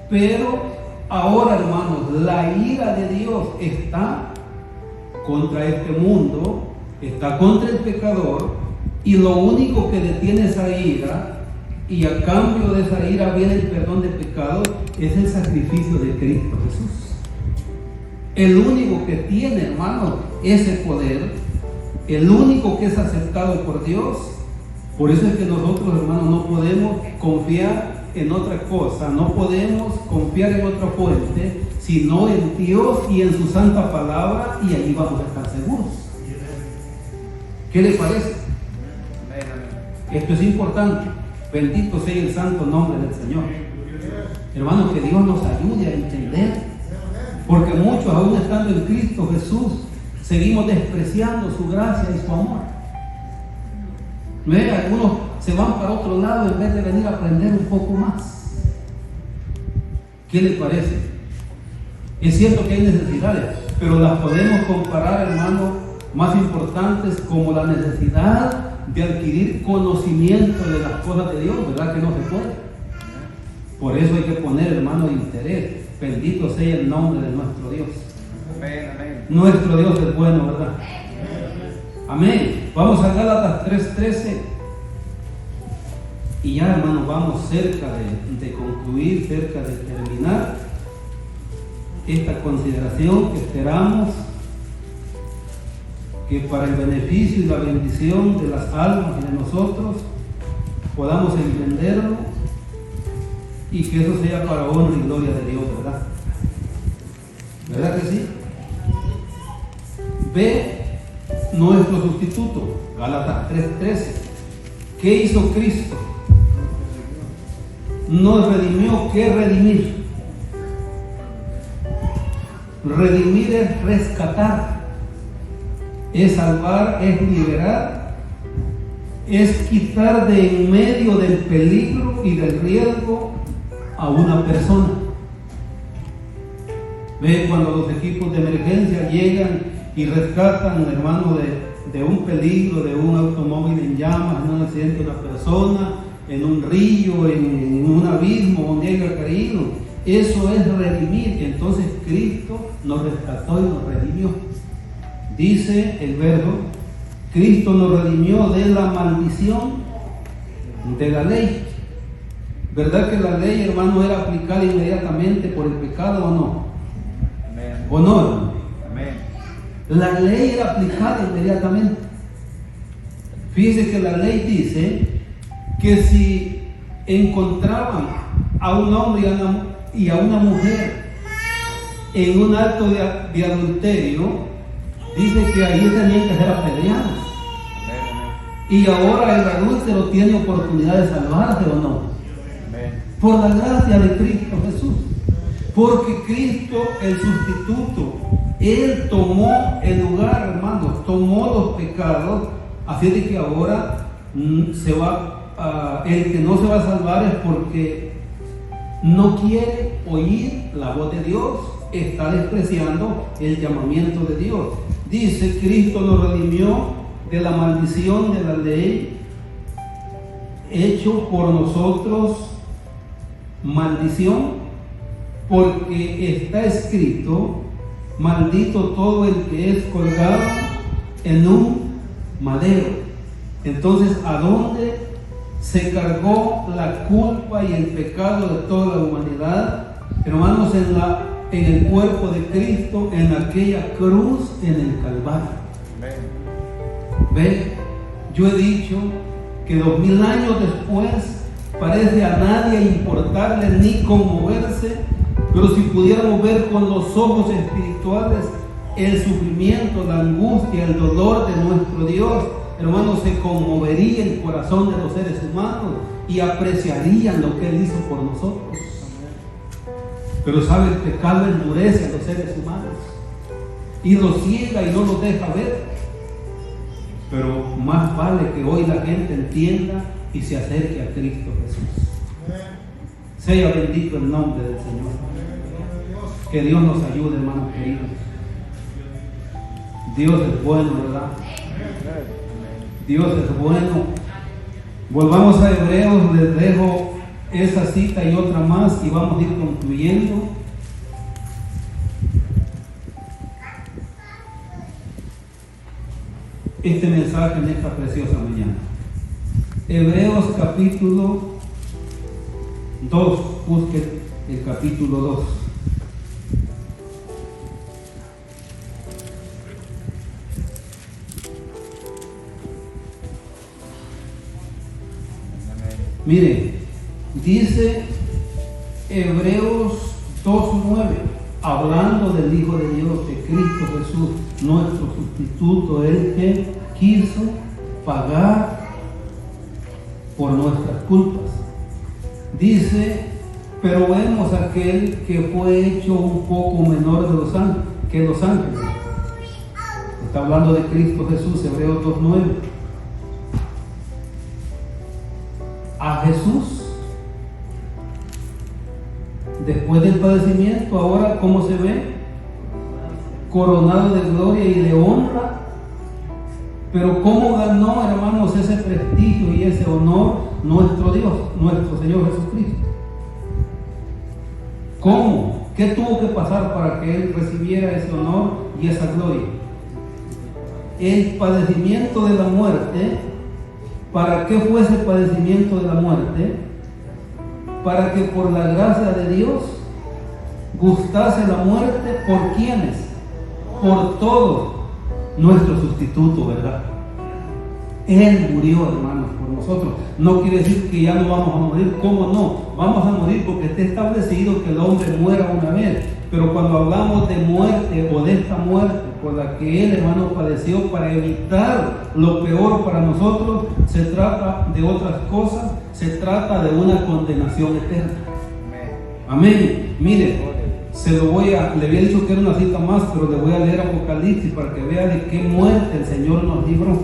Pero ahora, hermanos, la ira de Dios está contra este mundo, está contra el pecador, y lo único que detiene esa ira, y a cambio de esa ira viene el perdón de pecados, es el sacrificio de Cristo Jesús. El único que tiene, hermanos, ese poder, el único que es aceptado por Dios. Por eso es que nosotros, hermanos, no podemos confiar en otra cosa, no podemos confiar en otra fuente, sino en Dios y en su santa palabra, y allí vamos a estar seguros. ¿Qué le parece? Esto es importante. Bendito sea el santo nombre del Señor. Hermanos, que Dios nos ayude a entender, porque muchos, aún estando en Cristo Jesús, seguimos despreciando su gracia y su amor. Algunos se van para otro lado en vez de venir a aprender un poco más. ¿Qué le parece? Es cierto que hay necesidades, pero las podemos comparar, hermanos, más importantes, como la necesidad de adquirir conocimiento de las cosas de Dios, ¿verdad que no se puede? Por eso hay que poner, hermano, interés. Bendito sea el nombre de nuestro Dios. Amén, amén. Nuestro Dios es bueno, ¿verdad? Amén. Vamos a Gálatas 3:13. Y ya, hermanos, vamos cerca de concluir, cerca de terminar esta consideración, que esperamos que para el beneficio y la bendición de las almas y de nosotros podamos entenderlo, y que eso sea para honra y gloria de Dios, ¿verdad? ¿Verdad que sí? Ve nuestro sustituto, Gálatas 3:13. ¿Qué hizo Cristo? Nos redimió. ¿Qué redimir? Redimir es rescatar, es salvar, es liberar, es quitar de en medio del peligro y del riesgo a una persona. Ve cuando los equipos de emergencia llegan y rescatan, hermano, de un peligro, de un automóvil en llamas, en un accidente de una persona, en un río, en un abismo donde haya caído. Eso es redimir. Entonces Cristo nos rescató y nos redimió. Dice el verbo: Cristo nos redimió de la maldición de la ley. ¿Verdad que la ley, hermano, era aplicada inmediatamente por el pecado o no? Amén. ¿O no, hermano? Amén. La ley era aplicada inmediatamente. Fíjese que la ley dice que si encontraban a un hombre y a una mujer en un acto de adulterio, dice que ahí tenían que ser apedreados. Y ahora el adúltero tiene oportunidad de salvarse, ¿o no? Amén. Por la gracia de Cristo Jesús. Porque Cristo, el sustituto, Él tomó el lugar, hermanos, tomó los pecados. Así de que ahora el que no se va a salvar es porque no quiere oír la voz de Dios, está despreciando el llamamiento de Dios. Dice: Cristo nos redimió de la maldición de la ley, hecho por nosotros maldición, porque está escrito: maldito todo el que es colgado en un madero. Entonces, ¿a dónde se cargó la culpa y el pecado de toda la humanidad? Hermanos, en el cuerpo de Cristo, en aquella cruz, en el Calvario. ¿Ve? Yo he dicho que 2000 años después parece a nadie importarle ni conmoverse, pero si pudiéramos ver con los ojos espirituales el sufrimiento, la angustia, el dolor de nuestro Dios, hermanos, se conmovería el corazón de los seres humanos y apreciarían lo que Él hizo por nosotros. Pero sabe, el pecado endurece a los seres humanos y los ciega y no los deja ver. Pero más vale que hoy la gente entienda y se acerque a Cristo Jesús. Sea bendito el nombre del Señor. Que Dios nos ayude, hermanos queridos. Dios es bueno, ¿verdad? Dios es bueno. Volvamos a Hebreos, les dejo esa cita y otra más y vamos a ir concluyendo. Este mensaje en esta preciosa mañana. Hebreos capítulo 2, busquen el capítulo 2. Mire, dice Hebreos 2:9, hablando del Hijo de Dios, de Cristo Jesús, nuestro sustituto, el que quiso pagar por nuestras culpas. Dice, pero vemos aquel que fue hecho un poco menor que los ángeles. Está hablando de Cristo Jesús, Hebreos 2:9. A Jesús, después del padecimiento, ahora ¿cómo se ve? Coronado de gloria y de honra. Pero ¿cómo ganó, hermanos, ese prestigio y ese honor nuestro Dios, nuestro Señor Jesucristo? ¿Cómo? ¿Qué tuvo que pasar para que Él recibiera ese honor y esa gloria? El padecimiento de la muerte. ¿Para qué fue ese padecimiento de la muerte? Para que por la gracia de Dios gustase la muerte. ¿Por quiénes? Por todos. Nuestro sustituto, ¿verdad? Él murió, hermanos, por nosotros. No quiere decir que ya no vamos a morir. ¿Cómo no? Vamos a morir porque está establecido que el hombre muera una vez. Pero cuando hablamos de muerte o de esta muerte por la que Él, hermano, padeció para evitar lo peor para nosotros, se trata de otras cosas. Se trata de una condenación eterna. Amén. Mire, le había dicho que era una cita más, pero le voy a leer Apocalipsis para que vea de qué muerte el Señor nos libró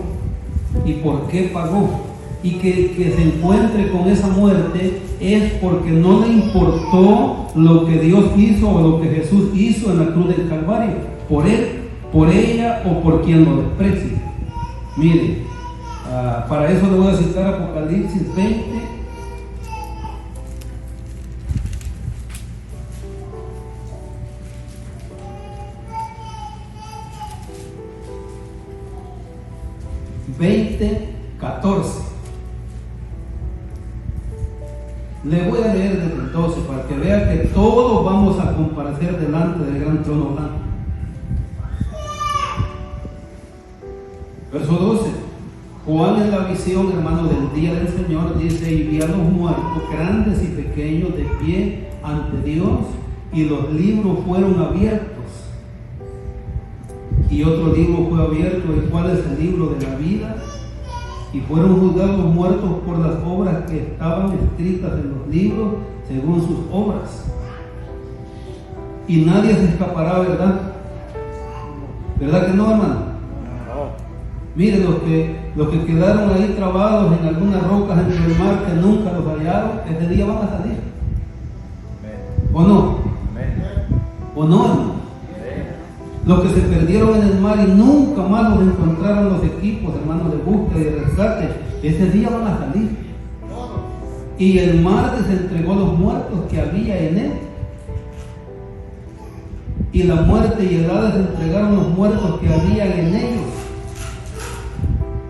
y por qué pagó. Y que se encuentre con esa muerte es porque no le importó lo que Dios hizo o lo que Jesús hizo en la cruz del Calvario, por él, por ella o por quien lo desprecie. Mire, para eso le voy a citar Apocalipsis 20. Le voy a leer desde el 12 para que vea que todos vamos a comparecer delante del gran trono blanco. Verso 12. Juan en la visión, hermano, del día del Señor, dice: y vi a los muertos, grandes y pequeños, de pie ante Dios, y los libros fueron abiertos. Y otro libro fue abierto, el cual es el libro de la vida. Y fueron juzgados los muertos por las obras que estaban escritas en los libros, según sus obras. Y nadie se escapará, ¿verdad? ¿Verdad que no, hermano? Miren, los que quedaron ahí trabados en algunas rocas entre el mar que nunca los hallaron, ese día van a salir. ¿O no? ¿O no, hermano? Los que se perdieron en el mar y nunca más los encontraron los equipos, hermanos, de búsqueda y de rescate, ese día van a salir. Y el mar desentregó los muertos que había en él. Y la muerte y el Hades entregaron los muertos que había en ellos.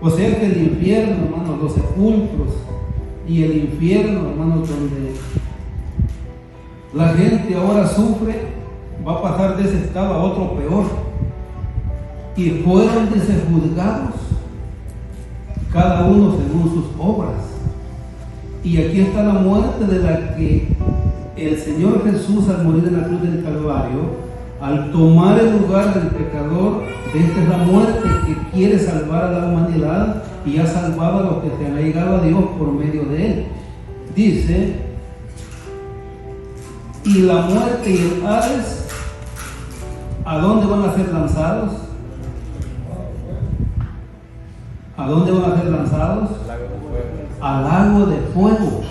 O sea que el infierno, hermanos, los sepulcros y el infierno, hermanos, donde la gente ahora sufre, va a pasar de ese estado a otro peor. Y fueron juzgados, cada uno según sus obras. Y aquí está la muerte de la que el Señor Jesús, al morir en la cruz del Calvario, al tomar el lugar del pecador, esta es la muerte que quiere salvar a la humanidad y ha salvado a los que se han llegado a Dios por medio de él. Dice, y la muerte y el Hades, ¿a dónde van a ser lanzados? ¿A dónde van a ser lanzados? Al lago de fuego.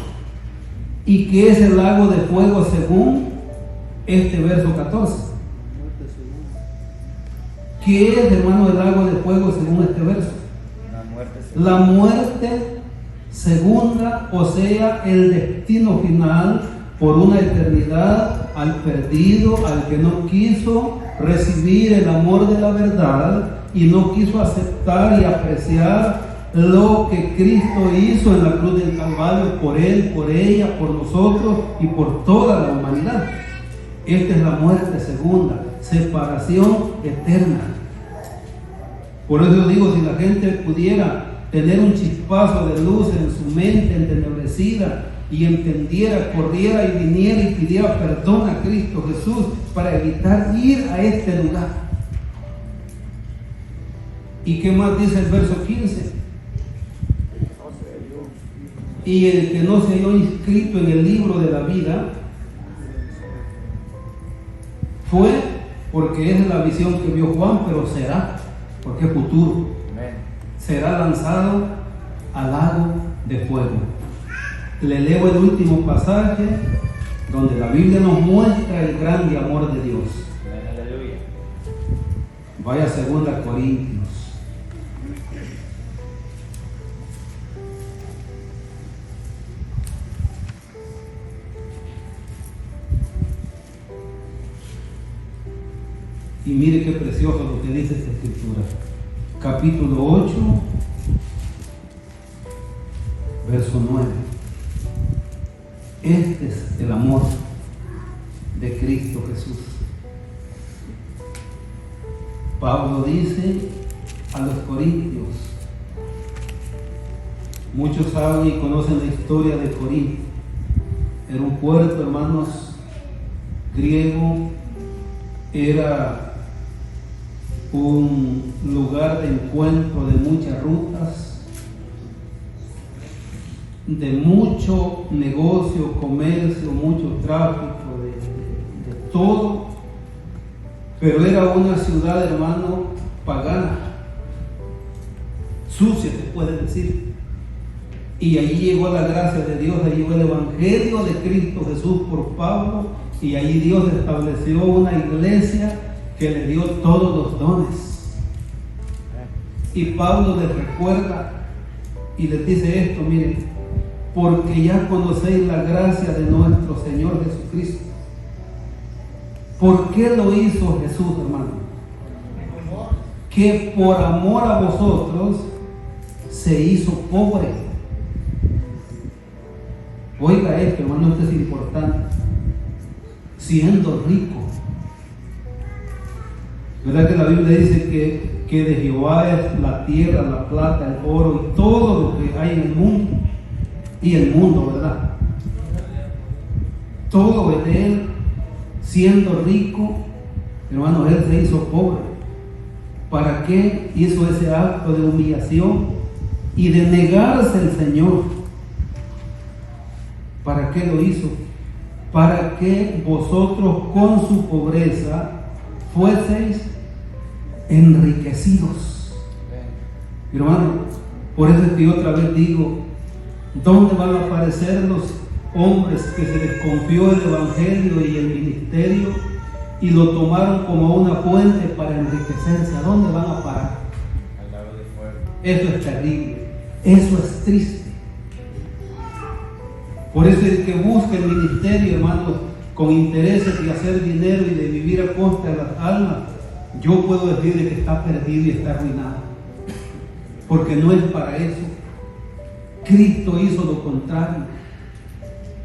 ¿Y qué es el lago de fuego según este verso 14? ¿Qué es, hermano, el lago de fuego según este verso? La muerte segunda, o sea, el destino final por una eternidad al perdido, al que no quiso recibir el amor de la verdad y no quiso aceptar y apreciar lo que Cristo hizo en la cruz del Calvario por él, por ella, por nosotros y por toda la humanidad. Esta es la muerte segunda, separación eterna. Por eso digo, si la gente pudiera tener un chispazo de luz en su mente entenebrecida y entendiera, corriera y viniera y pidiera perdón a Cristo Jesús para evitar ir a este lugar. ¿Y qué más dice el verso 15? Y el que no se halló inscrito en el libro de la vida fue, porque es la visión que vio Juan, pero será, porque es futuro, será lanzado al lago de fuego. Le leo el último pasaje donde la Biblia nos muestra el grande amor de Dios. Vaya a 2 Corintios. Y mire qué precioso lo que dice esta escritura. Capítulo 8, verso 9. Este es el amor de Cristo Jesús. Pablo dice a los corintios, muchos saben y conocen la historia de Corinto. Era un puerto, hermanos, griego, era un lugar de encuentro de muchas rutas, de mucho negocio, comercio, mucho tráfico, de todo, pero era una ciudad, hermano, pagana, sucia se puede decir, y allí llegó la gracia de Dios, allí llegó el evangelio de Cristo Jesús por Pablo, y allí Dios estableció una iglesia que le dio todos los dones. Y Pablo les recuerda y les dice esto, miren, porque ya conocéis la gracia de nuestro Señor Jesucristo. ¿Por qué lo hizo Jesús, hermano? Que por amor a vosotros se hizo pobre. Oiga esto, hermano, esto es importante. Siendo rico. ¿Verdad que la Biblia dice que de Jehová es la tierra, la plata, el oro y todo lo que hay en el mundo? Y el mundo, ¿verdad? Todo es de él. Siendo rico, hermano, él se hizo pobre. ¿Para qué hizo ese acto de humillación y de negarse al Señor? ¿Para qué lo hizo? Para que vosotros con su pobreza fueseis enriquecidos. Hermano, por eso es que otra vez digo, ¿dónde van a aparecer los hombres que se les confió el evangelio y el ministerio y lo tomaron como una fuente para enriquecerse? ¿A dónde van a parar? Al lago de fuego. Eso es terrible, eso es triste. Por eso el que busca el ministerio, hermanos, con intereses de hacer dinero y de vivir a costa de las almas, yo puedo decirle que está perdido y está arruinado, porque no es para eso. Cristo hizo lo contrario.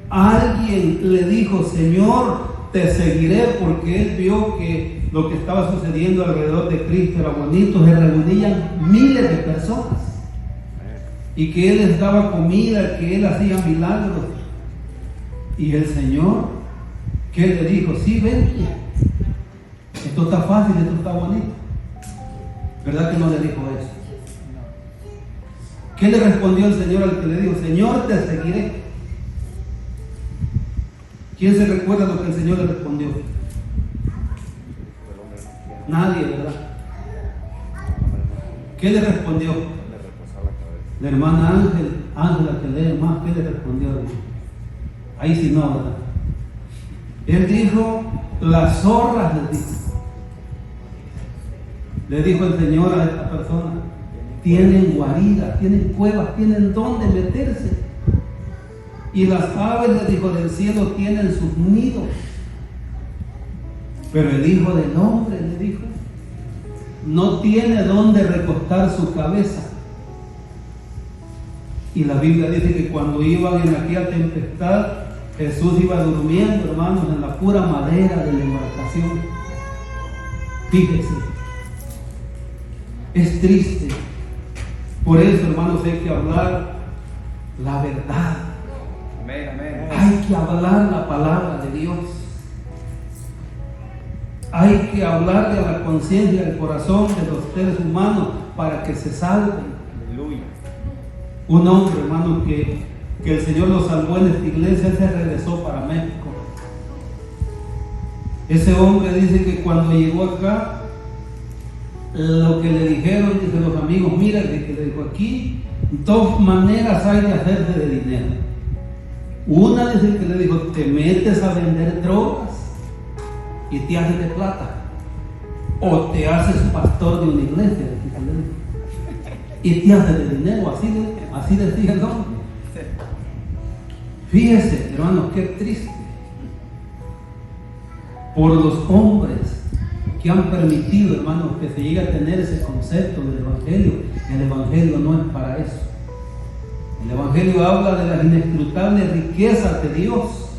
Alguien le dijo: Señor, te seguiré, porque él vio que lo que estaba sucediendo alrededor de Cristo era bonito. Se reunían miles de personas y que él les daba comida, que él hacía milagros. Y el Señor, ¿qué le dijo? Sí, ven, esto está fácil, esto está bonito. ¿Verdad que no le dijo eso? ¿Qué le respondió el Señor al que le dijo, Señor, te seguiré? ¿Quién se recuerda lo que el Señor le respondió? Nadie, ¿verdad? ¿Qué le respondió? La hermana Ángela que lee más, ¿qué le respondió? Ahí sí no, ¿verdad? Él dijo, las zorras le dijo el Señor a esta persona, tienen guaridas, tienen cuevas, tienen dónde meterse. Y las aves, le dijo, del cielo tienen sus nidos. Pero el Hijo del Hombre, le dijo, no tiene dónde recostar su cabeza. Y la Biblia dice que cuando iban en aquella tempestad, Jesús iba durmiendo, hermanos, en la pura madera de la embarcación. Fíjese, es triste. Por eso, hermanos, hay que hablar la verdad. Amén, amén. Hay que hablar la palabra de Dios. Hay que hablarle a la conciencia, al corazón de los seres humanos para que se salven. Aleluya. Un hombre, hermano, que el Señor lo salvó en esta iglesia, se regresó para México. Ese hombre dice que cuando llegó acá, lo que le dijeron, dice los amigos, mira, que le dijo, aquí dos maneras hay de hacerse de dinero. Una, dice que le dijo, te metes a vender drogas y te haces de plata, o te haces pastor de una iglesia, y te haces de dinero. Así decía el hombre. Fíjese, hermanos, qué triste por los hombres que han permitido, hermanos, que se llegue a tener ese concepto del Evangelio. El Evangelio no es para eso. El Evangelio habla de las inescrutables riquezas de Dios.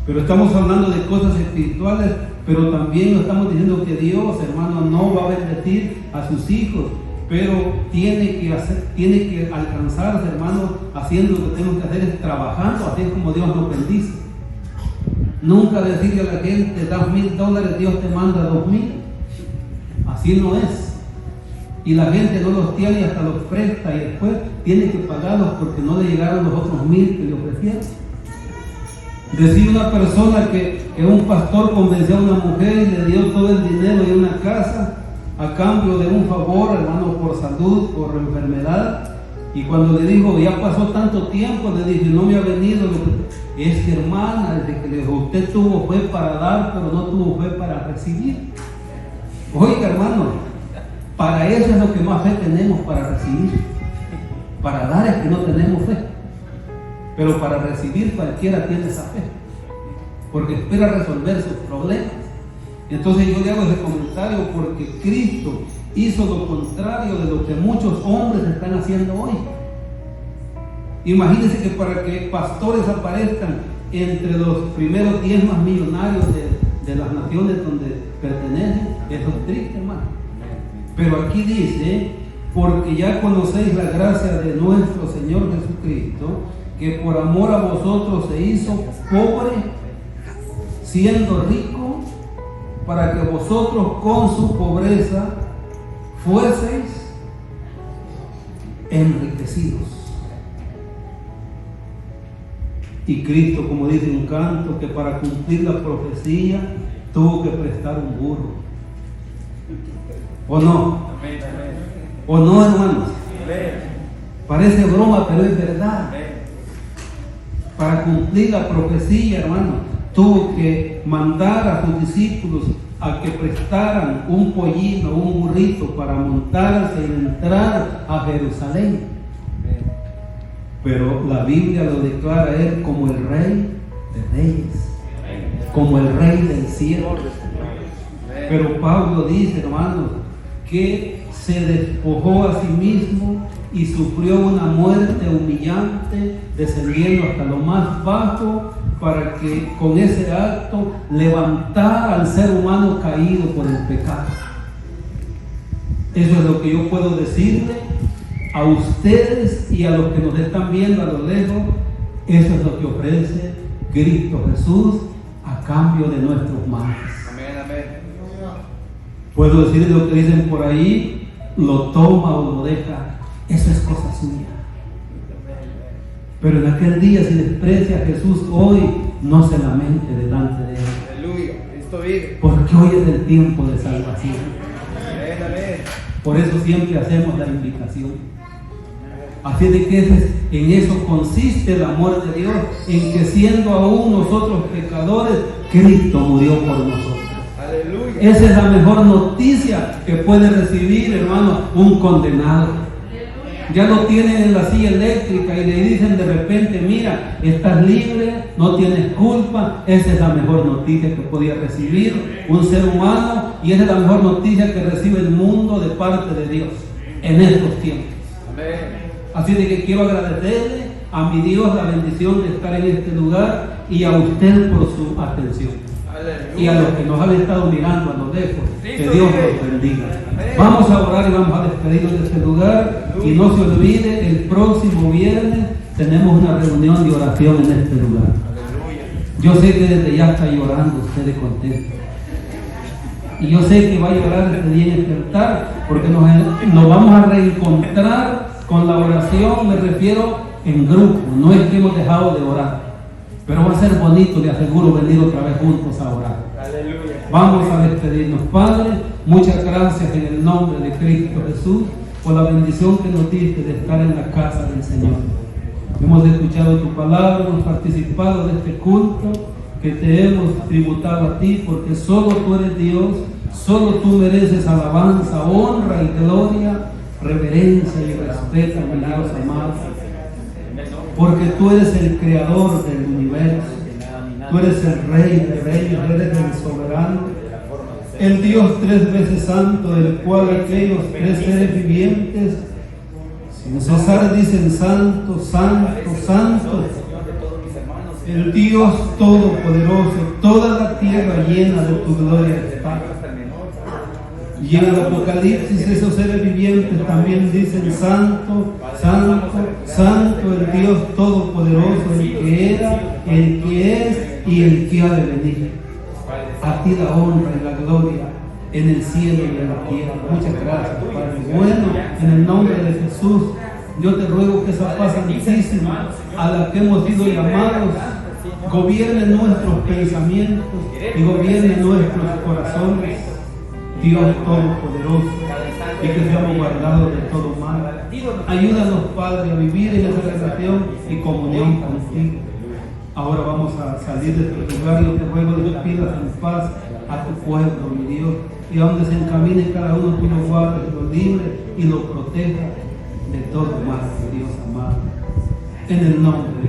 Pero estamos hablando de cosas espirituales, pero también estamos diciendo que Dios, hermano, no va a bendecir a sus hijos, pero tiene que alcanzarse, hermano, haciendo lo que tenemos que hacer, es trabajando, así es como Dios nos bendice. Nunca decirle a la gente, das $1,000, Dios te manda 2,000. Así no es. Y la gente no los tiene y hasta los presta y después tiene que pagarlos porque no le llegaron los otros 1,000 que le ofrecieron. Decía una persona que un pastor convenció a una mujer y le dio todo el dinero y una casa a cambio de un favor, hermano, por salud, por enfermedad. Y cuando le dijo, ya pasó tanto tiempo, le dije, no me ha venido. Es que, hermana, desde que le dijo, usted tuvo fe para dar, pero no tuvo fe para recibir. Oiga, hermano, para eso es lo que más fe tenemos, para recibir. Para dar es que no tenemos fe. Pero para recibir cualquiera tiene esa fe, porque espera resolver sus problemas. Entonces yo le hago ese comentario porque Cristo hizo lo contrario de lo que muchos hombres están haciendo hoy. Imagínense que para que pastores aparezcan entre los primeros 10 más millonarios de las naciones donde pertenecen, eso es triste, hermano. Pero aquí dice, porque ya conocéis la gracia de nuestro Señor Jesucristo, que por amor a vosotros se hizo pobre, siendo rico, para que vosotros con su pobreza fueseis enriquecidos. Y Cristo, como dice un canto, que para cumplir la profecía tuvo que prestar un burro. ¿O no? ¿O no, hermanos? Parece broma, pero es verdad. Para cumplir la profecía, hermano, tuvo que mandar a sus discípulos a que prestaran un pollino, un burrito para montarse y entrar a Jerusalén. Pero la Biblia lo declara a él como el Rey de Reyes, como el Rey del cielo. Pero Pablo dice, hermanos, que se despojó a sí mismo y sufrió una muerte humillante, descendiendo hasta lo más bajo para que con ese acto levantara al ser humano caído por el pecado. Eso es lo que yo puedo decirle a ustedes y a los que nos están viendo a lo lejos. Eso es lo que ofrece Cristo Jesús a cambio de nuestros males. Amén, amén. Puedo decir lo que dicen por ahí, lo toma o lo deja, eso es cosa suya. Pero en aquel día, si desprecia a Jesús hoy, no se lamente delante de él. Aleluya, Cristo vive. Porque hoy es el tiempo de salvación. Amén, amén. Por eso siempre hacemos la invitación. Así de que en eso consiste el amor de Dios, en que siendo aún nosotros pecadores, Cristo murió por nosotros. Aleluya. Esa es la mejor noticia que puede recibir, hermano, un condenado. Ya lo tienen en la silla eléctrica y le dicen de repente, mira, estás libre, no tienes culpa. Esa es la mejor noticia que podía recibir un ser humano, y esa es la mejor noticia que recibe el mundo de parte de Dios en estos tiempos. Amén. Así de que quiero agradecerle a mi Dios la bendición de estar en este lugar y a usted por su atención. Aleluya. Y a los que nos han estado mirando a lo lejos, que Dios los bendiga. Vamos a orar y vamos a despedirnos de este lugar. Y no se olvide, el próximo viernes tenemos una reunión de oración en este lugar. Yo sé que desde ya está llorando usted de contento. Y yo sé que va a llorar este día en este altar, porque nos vamos a reencontrar con la oración, me refiero en grupo. No es que hemos dejado de orar, pero va a ser bonito, le aseguro, venir otra vez juntos a orar. Aleluya. Vamos a despedirnos. Padre, muchas gracias en el nombre de Cristo Jesús por la bendición que nos diste de estar en la casa del Señor. Hemos escuchado tu palabra, hemos participado de este culto que te hemos tributado a ti, porque solo tú eres Dios, solo tú mereces alabanza, honra y gloria, reverencia y respeto, mi Dios amado, porque tú eres el creador del universo, tú eres el rey de reyes, eres el soberano, el Dios tres veces santo, del cual aquellos tres seres vivientes sin cesar dicen santo, santo, santo, el Dios todopoderoso. Toda la tierra llena de tu gloria está. Y en el Apocalipsis esos seres vivientes también dicen santo, santo, santo, el Dios todopoderoso, el que era, el que es y el que ha de venir. A ti la honra y la gloria en el cielo y en la tierra. Muchas gracias, Padre bueno, en el nombre de Jesús. Yo te ruego que esa paz santísima a la que hemos sido llamados gobierne nuestros pensamientos y gobierne nuestros corazones, Dios todopoderoso, y que seamos guardados de todo mal. Ayúdanos, Padre, a vivir en esa relación y comunión contigo. Ahora vamos a salir de este lugar y yo te ruego que pidas en paz a tu pueblo, mi Dios, y a donde se encamine cada uno, tú lo guardes, lo libres y lo protejas de todo mal, mi Dios amado. En el nombre de